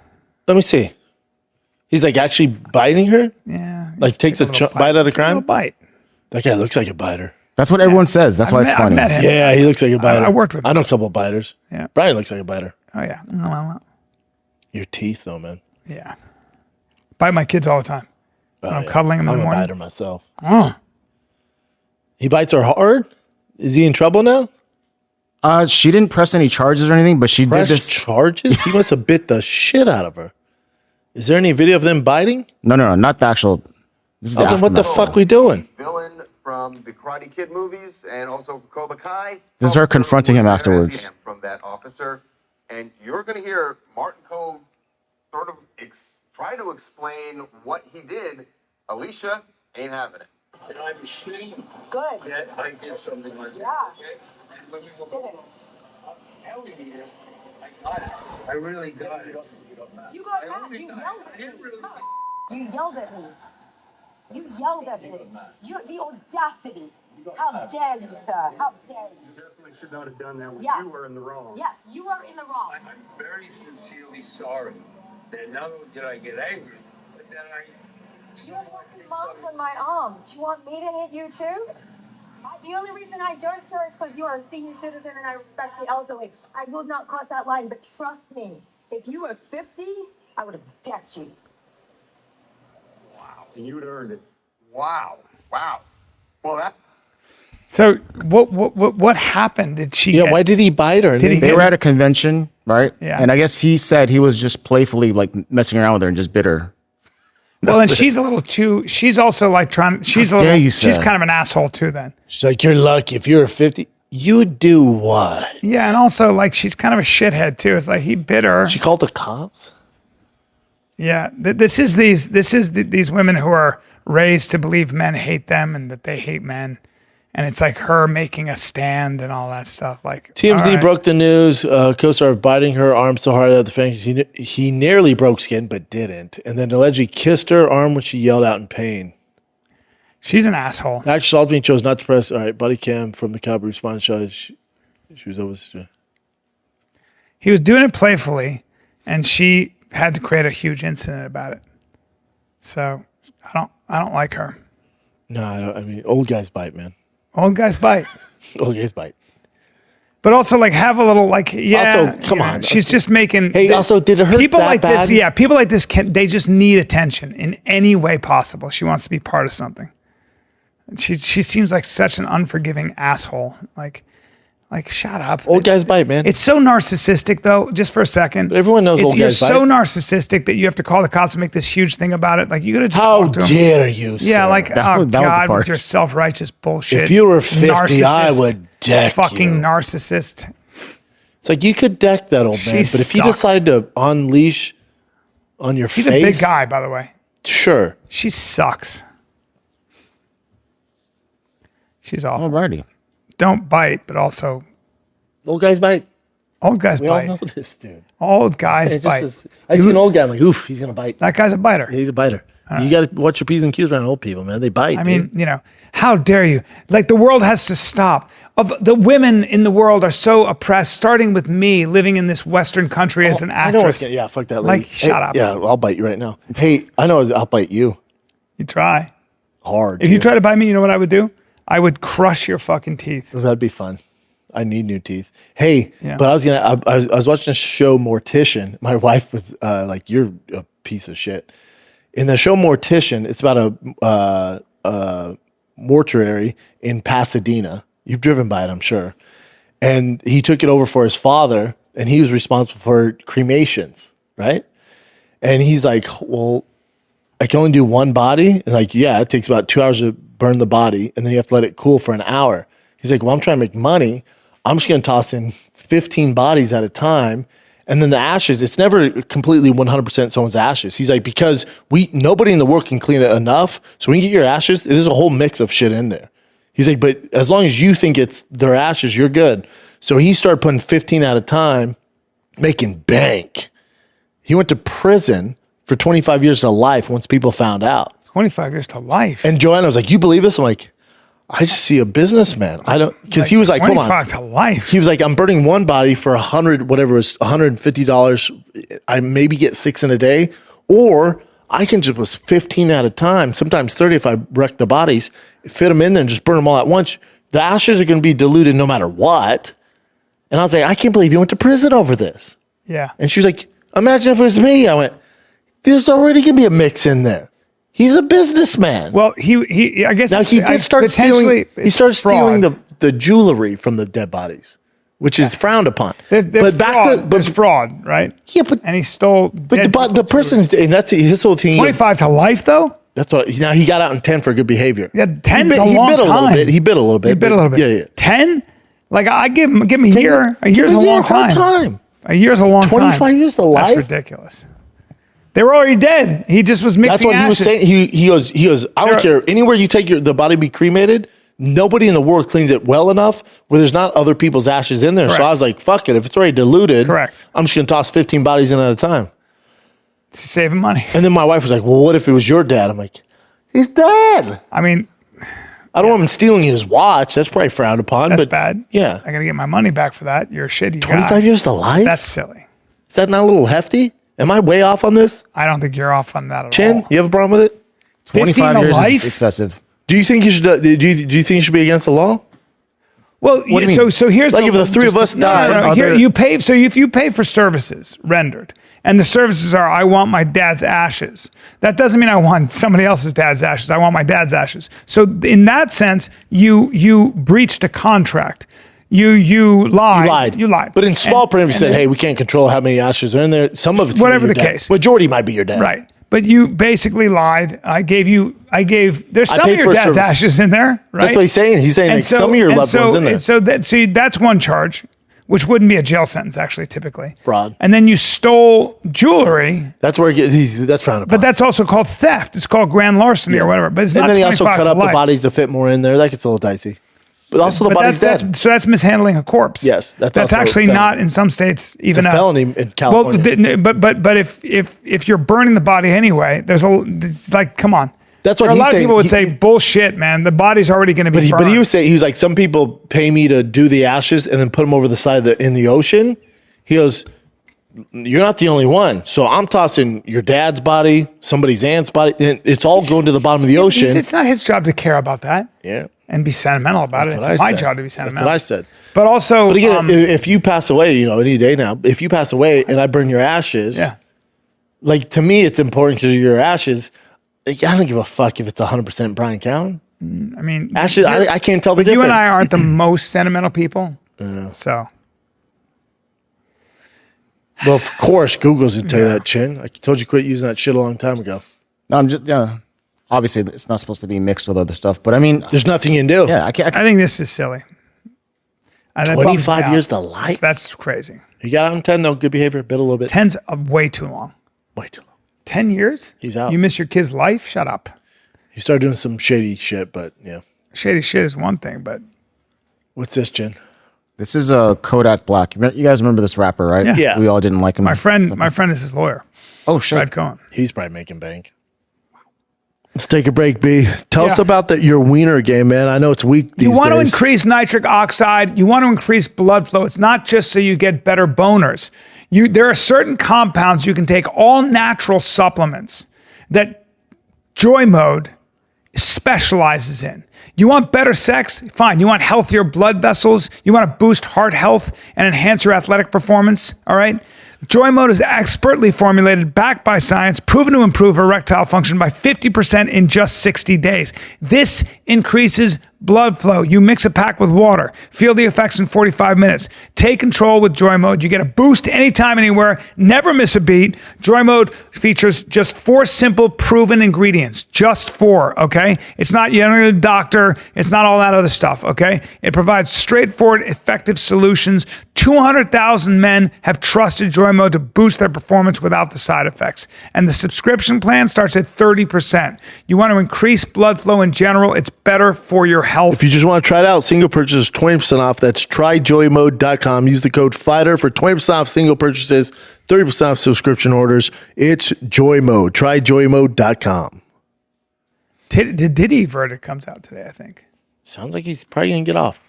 Let me see. He's like actually biting her. Yeah. Like takes a bite out of A little crime. bite. That guy looks like a biter. That's what everyone says. That's why it's I've funny. met him. Yeah, he looks like a biter. I worked with I know a couple of biters. Yeah. Brian looks like a biter. Oh yeah. Your teeth, though, man. Yeah. Bite my kids all the time. Oh, I'm cuddling them in I'm the a morning. biter myself. Oh. He bites her hard. Is he in trouble now? She didn't press any charges or anything, but she Press did this. charges? He must have bit the shit out of her. Is there any video of them biting? No, not the actual. This is the Then what the aftermath. fuck we doing? Villain from the Karate Kid movies and also Cobra Kai. This is her confronting him was afterwards. at the end from that officer, and you're going to hear Martin Cove sort of try to explain what he did. Alicia ain't having it. And I'm ashamed Good. that I did something like that. Yeah. Okay? And when we were both, I'm telling you this, I got it. I really got it. You got I mad. only You got- yelled I at me. didn't really You yelled at me. You yelled at me. The audacity. How dare you, sir? How dare you? definitely should not have done that. Yeah. You were in the wrong. Yes, you are in the wrong. I'm very sincerely sorry that not only did I get angry, but that You have fucking marks on my arm. Do you want me to hit you too? The only reason I don't, sir, is because you are a senior citizen and I respect the elderly. I will not cross that line, but trust me, if you were 50, I would have decked you. and you'd earned it. Wow. Well, that. So what happened? Did she? Yeah, get- why did he bite her? And Did he then- They were at a convention, right? Yeah. And I guess he said he was just playfully like messing around with her and just bit her. Well, and she's a little too. She's also like trying. She's a dare little. you, She's sir. kind of an asshole too. Then. She's like, you're lucky. If you were 50, you would do what? Yeah, and also like she's kind of a shithead too. It's like he bit her. She called the cops? Yeah, this is these women who are raised to believe men hate them and that they hate men, and it's like her making a stand and all that stuff. Like TMZ all right. broke the news. Co-star of biting her arm so hard that the fan, he nearly broke skin, but didn't. And then allegedly kissed her arm when she yelled out in pain. She's an asshole. Actually, Saltman chose not to press. All right, buddy cam from the cop response shot. She was over. He was doing it playfully, and she had to create a huge incident about it. So I don't like her. No, I mean, old guys bite, man. Old guys bite. Old guys bite. But also, like, have a little, like, yeah. Also, come on. She's just making. Hey, also, did it hurt people that like bad? this? Yeah, people like this they just need attention in any way possible. She wants to be part of something. She seems like such an unforgiving asshole. Like shut up. Old guys bite, man. It's so narcissistic, though. Just for a second, But everyone knows old you're guys so bite. narcissistic that you have to call the cops and make this huge thing about it. Like you could have just How talked to him. dare you, Yeah, sir. like That oh was the god, part. with your self-righteous bullshit. If you were 50, I Narcissist. would deck Fucking you. narcissist. It's like you could deck that old man, She but if you sucks. decide to unleash on your He's face, a big guy, by the way. Sure. She sucks. She's awful. Alrighty. Don't bite, but also Old guys bite. old guys We all bite. know this, dude. Old guys It just bite. is- I see an old guy, I'm like, oof, he's gonna bite. That guy's a biter. He's a biter. You got to watch your P's and Q's around old people, man. They bite. I mean, how dare you? Like the world has to stop. Of the women in the world are so oppressed, starting with me living in this Western country as an I know what's actress. gonna, yeah, fuck that lady. Like, shut up. Yeah, I'll bite you right now. Hey, I know I'll bite you You try. hard. If you try to bite me, you know what I would do? I would crush your fucking teeth. That'd be fun. I need new teeth. Hey, Yeah. but I was watching a show, Mortician. My wife was like, "You're a piece of shit." In the show Mortician, it's about a mortuary in Pasadena. You've driven by it, I'm sure. And he took it over for his father, and he was responsible for cremations, right? And he's like, "Well, I can only do one body." And like, yeah, it takes about 2 hours to burn the body, and then you have to let it cool for an hour. He's like, "Well, I'm trying to make money. I'm just going to toss in 15 bodies at a time. And then the ashes, it's never completely 100% someone's ashes." He's like, because nobody in the world can clean it enough. So when you get your ashes, there's a whole mix of shit in there. He's like, but as long as you think it's their ashes, you're good. So he started putting 15 at a time, making bank. He went to prison for 25 years to life once people found out. 25 years to life. And Joanna was like, "You believe this?" I'm like, "I just see a businessman." I don't, because he was like, "Hold on." 25 to life. He was like, "I'm burning one body for $150. I maybe get 6 in a day, or I can just was 15 at a time, sometimes 30 if I wreck the bodies, fit them in there and just burn them all at once. The ashes are going to be diluted no matter what." And I was like, "I can't believe you went to prison over this." Yeah. And she was like, "Imagine if it was me." I went, "There's already going to be a mix in there. He's a businessman." Well, he I guess Now he did start stealing. potentially He started it's stealing fraud. the jewelry from the dead bodies, which is frowned upon. There's But fraud, right? yeah, but And he stole. the person's and that's his whole thing. 25 to life though. That's what. Now he got out in 10 for good behavior. Yeah, 10's a long He bit a little time. bit. He bit a little bit. He bit a little bit. Yeah, yeah. 10? Like I give him a year. A year's a long time. A year's a long time. 25 years to life? That's ridiculous. They were already dead. He just was mixing That's what ashes. he was saying. He goes, I don't care. Anywhere you take the body be cremated, nobody in the world cleans it well enough where there's not other people's ashes in there. Correct. So I was like, fuck it. If it's already diluted, Correct. I'm just going to toss 15 bodies in at a time. Saving money. And then my wife was like, well, what if it was your dad? I'm like, he's dead. I mean, I don't want him stealing his watch. That's probably frowned upon. that's but bad. Yeah. I got to get my money back for that. You're a shitty guy. 25 years to life? That's silly. Is that not a little hefty? Am I way off on this? I don't think you're off on that at Chin, all. you have a problem with it? 25 to years life? is excessive. Do you think you should? Do you think you should be against the law? Well, What do you mean? so here's Like if the three of us died, Here, you pay. So if you pay for services rendered, and the services are, I want my dad's ashes. That doesn't mean I want somebody else's dad's ashes. I want my dad's ashes. So in that sense, you breached a contract. You lied. You lied. But in small print, you said, then- hey, we can't control how many ashes are in there. Some of it's gonna be Whatever your the dad. case. Majority might be your dad. Right. But you basically lied. There's some of paid your for dad's service. ashes in there, right? That's what he's saying. He's saying like some of your loved ones in there. So that's one charge, which wouldn't be a jail sentence actually, typically. Fraud. And then you stole jewelry, That's where that's frowned upon. but that's also called theft. It's called grand larceny or whatever. But it's and not then he also 25 cut to up the life. bodies to fit more in there. That gets a little dicey. But also the But body's that's, dead. so that's mishandling a corpse. Yes, that's also actually felony. not in some states even a felony in California. Well, but if you're burning the body anyway, it's like, come on. That's what There are a he's lot of saying. people would say bullshit, man. The body's already going to be burned. But he was saying, he was like, some people pay me to do the ashes and then put them over the side in the ocean. He goes, you're not the only one. So I'm tossing your dad's body, somebody's aunt's body, and it's all going to the bottom of the ocean. It's not his job to care about that. Yeah. And be sentimental about That's it. what It's I my said. job to be That's sentimental. what I said. But also, But again, if you pass away, any day now, if you pass away and I burn your ashes, yeah. like to me, it's important because your ashes, like, I don't give a fuck if it's 100% Bryan Callen. I mean, Ashes, I can't tell the but difference. you and I aren't the most sentimental people. So Well, of course, Google's going to tell you that, Chin. I told you quit using that shit a long time ago. No, I'm just, obviously it's not supposed to be mixed with other stuff, but I mean, There's nothing you can do. yeah, I can't. I think this is silly. And that bums me 25 out. years to life? That's crazy. You got out in 10, though. Good behavior. Bit a little bit. 10's way too long. Way too long. 10 years? He's out. You miss your kid's life? Shut up. You started doing some shady shit, but yeah. Shady shit is one thing, but What's this, Chin? This is a Kodak Black. You guys remember this rapper, right? Yeah. We all didn't like him. my friend is his lawyer, Oh shit. Brad Cohen. He's probably making bank. Let's take a break, B. Tell us Yeah. about your wiener game, man. I know it's weak these You want to days. increase nitric oxide. You want to increase blood flow. It's not just so you get better boners. There are certain compounds you can take, all natural supplements that Joy Mode specializes in. You want better sex? Fine. You want healthier blood vessels? You want to boost heart health and enhance your athletic performance? All right. Joy Mode is expertly formulated, backed by science, proven to improve erectile function by 50% in just 60 days. This increases blood flow. You mix a pack with water. Feel the effects in 45 minutes. Take control with Joy Mode. You get a boost anytime, anywhere. Never miss a beat. Joy Mode features just 4 simple, proven ingredients. Just 4, okay? It's not, you don't need a doctor. It's not all that other stuff, okay? It provides straightforward, effective solutions. 200,000 men have trusted Joy Mode to boost their performance without the side effects. And the subscription plan starts at 30%. You want to increase blood flow in general. It's better for your health. If you just want to try it out, single purchases 20% off. That's tryjoymode.com. Use the code FIGHTER for 20% off single purchases, 30% off subscription orders. It's Joy Mode. Tryjoymode.com. The Diddy verdict comes out today, I think. Sounds like he's probably going to get off.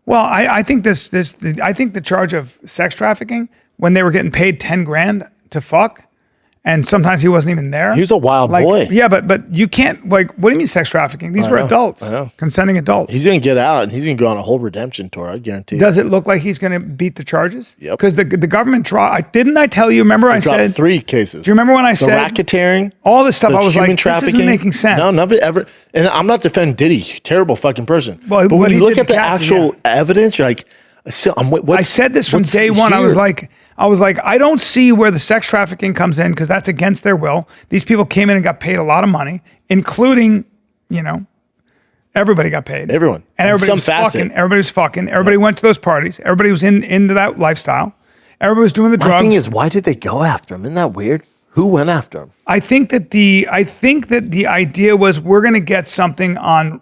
Well, I think I think the charge of sex trafficking, when they were getting paid 10 grand to fuck, and sometimes he wasn't even there. He was a wild boy. Yeah, but you can't, like, what do you mean sex trafficking? These were know, adults, I know. consenting adults. He's going to get out, and he's going to go on a whole redemption tour, I guarantee. Does it look like he's going to beat the charges? Yep. Because the government didn't I tell you, remember I Dropped said, 3 cases. do you remember when I the said racketeering, all this stuff? the I was human like, trafficking, this isn't making sense. No, none of it ever. And I'm not defending Diddy, terrible fucking person. Well, but what when he you look did at to the Cassie, actual evidence, you're like, still, I said this from day one. I was like, I was like, I don't see where the sex trafficking comes in because that's against their will. These people came in and got paid a lot of money, including, everybody got paid. Everyone. And In everybody some was facet. fucking. Everybody was fucking. Everybody went to those parties. Everybody was into that lifestyle. Everybody was doing the drugs. My thing is, why did they go after him? Isn't that weird? Who went after him? I think that the idea was we're going to get something on.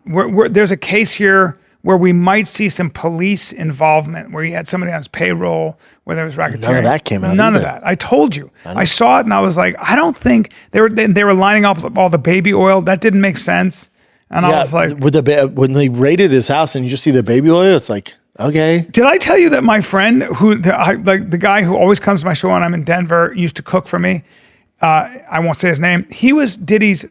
There's a case here where we might see some police involvement, where he had somebody on his payroll, where there was racketeering. None of that came out. None either. of that. I told you. I saw it and I was like, I don't think they were lining up all the baby oil. That didn't make sense. And I was like, when they raided his house and you just see the baby oil, it's like, okay. did I tell you that my friend, the guy who always comes to my show when I'm in Denver, used to cook for me? I won't say his name. He was Diddy's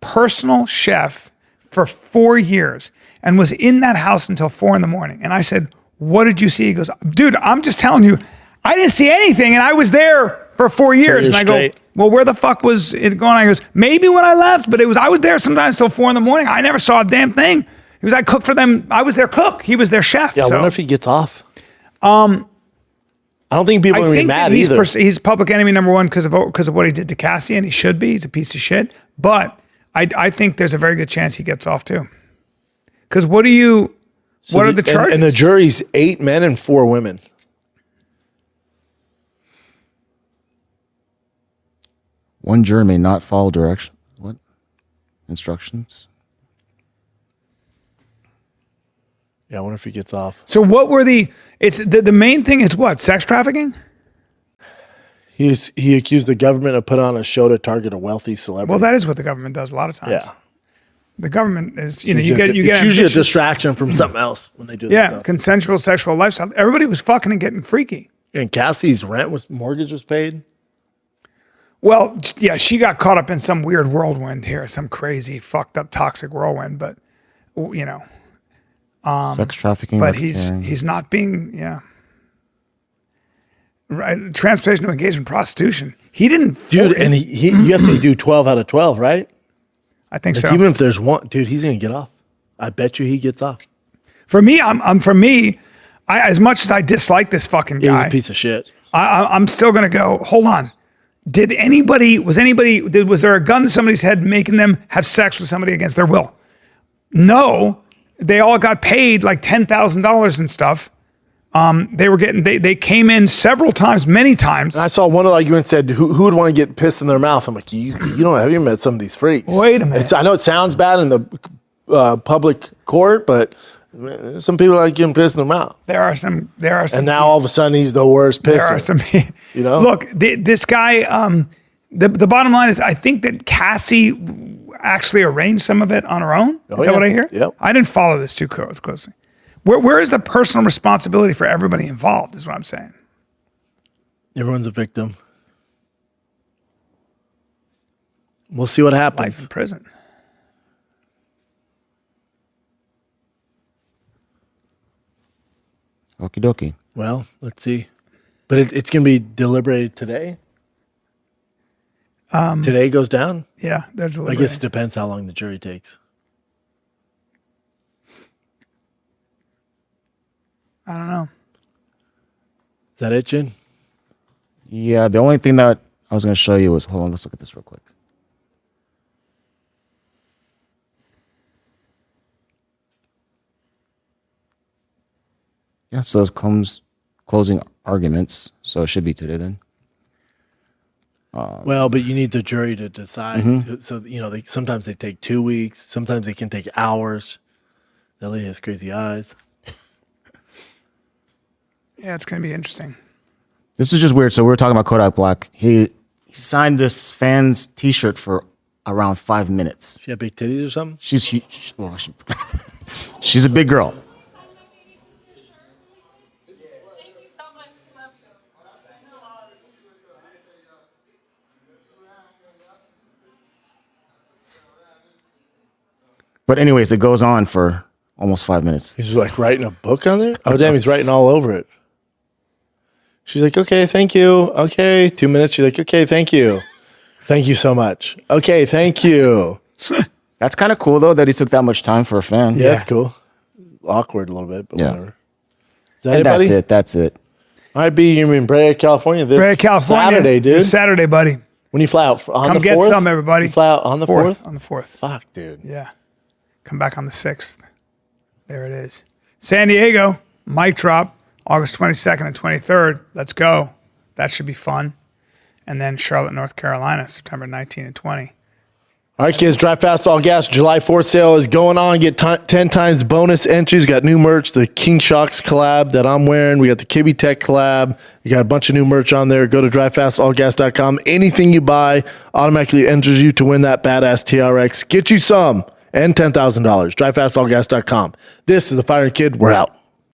personal chef for 4 years and was in that house until 4 a.m. And I said, what did you see? He goes, dude, I'm just telling you, I didn't see anything. And I was there for 4 years. And I go, well, where the fuck was it going? I goes, maybe when I left, but I was there sometimes till 4 a.m. I never saw a damn thing. He was, I cooked for them. I was their cook. He was their chef. Yeah, I wonder if he gets off. I don't think people are going to be mad either. He's public enemy number one because of what he did to Cassie, and he should be. He's a piece of shit. But I think there's a very good chance he gets off too. Because what are the charges? And the jury's 8 men and 4 women. One juror may not follow instructions. Yeah, I wonder if he gets off. So what were the main thing is what? Sex trafficking? He accused the government of putting on a show to target a wealthy celebrity. Well, that is what the government does a lot of times. Yeah. The government is, you It's get usually a ambitious. distraction from something else when they do this stuff. Consensual sexual lifestyle. Everybody was fucking and getting freaky. And Cassie's mortgage was paid. Well, yeah, she got caught up in some weird whirlwind here, some crazy, fucked up, toxic whirlwind. But Sex trafficking. but he's not being right. Transportation to engage in prostitution. He didn't, Dude, and you have to do 12 out of 12, right? I think Like so. even if there's one, dude, he's gonna get off. I bet you he gets off. For me, as much as I dislike this fucking guy, He's a piece of shit. I'm still gonna go. Hold on. Was there a gun to somebody's head making them have sex with somebody against their will? No, they all got paid like $10,000 and stuff. They came in several times, many times. And I saw one of the arguments said, who would want to get pissed in their mouth? I'm like, you don't have you met some of these freaks? Wait a minute. I know it sounds bad in the public court, but some people like getting pissed in their mouth. There are some. And now all of a sudden he's the worst pisser. There are some. Look, this guy. The bottom line is, I think that Cassie actually arranged some of it on her own. Is that what I hear? Yep. I didn't follow this too closely. Where is the personal responsibility for everybody involved? Is what I'm saying. Everyone's a victim. We'll see what happens. Life in prison. Okie dokie. Well, let's see. But it's going to be deliberated today? Today goes down? Yeah, they're I deliberating. guess it depends how long the jury takes. I don't know. Is that it, Jen? Yeah, the only thing that I was going to show you was, hold on, let's look at this real quick. Yeah, so it comes closing arguments, so it should be today then. Well, but you need the jury to decide. So, sometimes they take 2 weeks. Sometimes they can take hours. That lady has crazy eyes. Yeah, it's going to be interesting. This is just weird. So we were talking about Kodak Black. He signed this fan's T-shirt for around 5 minutes. She had big titties or something? She's a big girl. But anyways, it goes on for almost 5 minutes. He's like writing a book on there? Oh, damn, he's writing all over it. She's like, okay, thank you. Okay, 2 minutes. She's like, okay, thank you. Thank you so much. Okay, thank you. That's kind of cool, though, that he took that much time for a fan. Yeah, that's cool. Awkward a little bit, but whatever. Is that And it, buddy? that's it. Might be you in Brea, California this Brea, California. Saturday, dude. This Saturday, buddy. When you fly out on Come the 4th? get some, everybody. You fly out on the 4th? On the 4th. Fuck, dude. Yeah. Come back on the 6th. There it is. San Diego, mic drop, August 22nd and 23rd. Let's go. That should be fun. And then Charlotte, North Carolina, September 19 and 20. All right, kids, Drive Fast All Gas July 4th sale is going on. Get 10 times bonus entries. Got new merch, the King Shocks collab that I'm wearing. We got the Kibby Tech collab. You got a bunch of new merch on there. Go to drivefastallgas.com. Anything you buy automatically enters you to win that badass TRX. Get you some and $10,000. Drivefastallgas.com. This is the Firing Kid. We're out.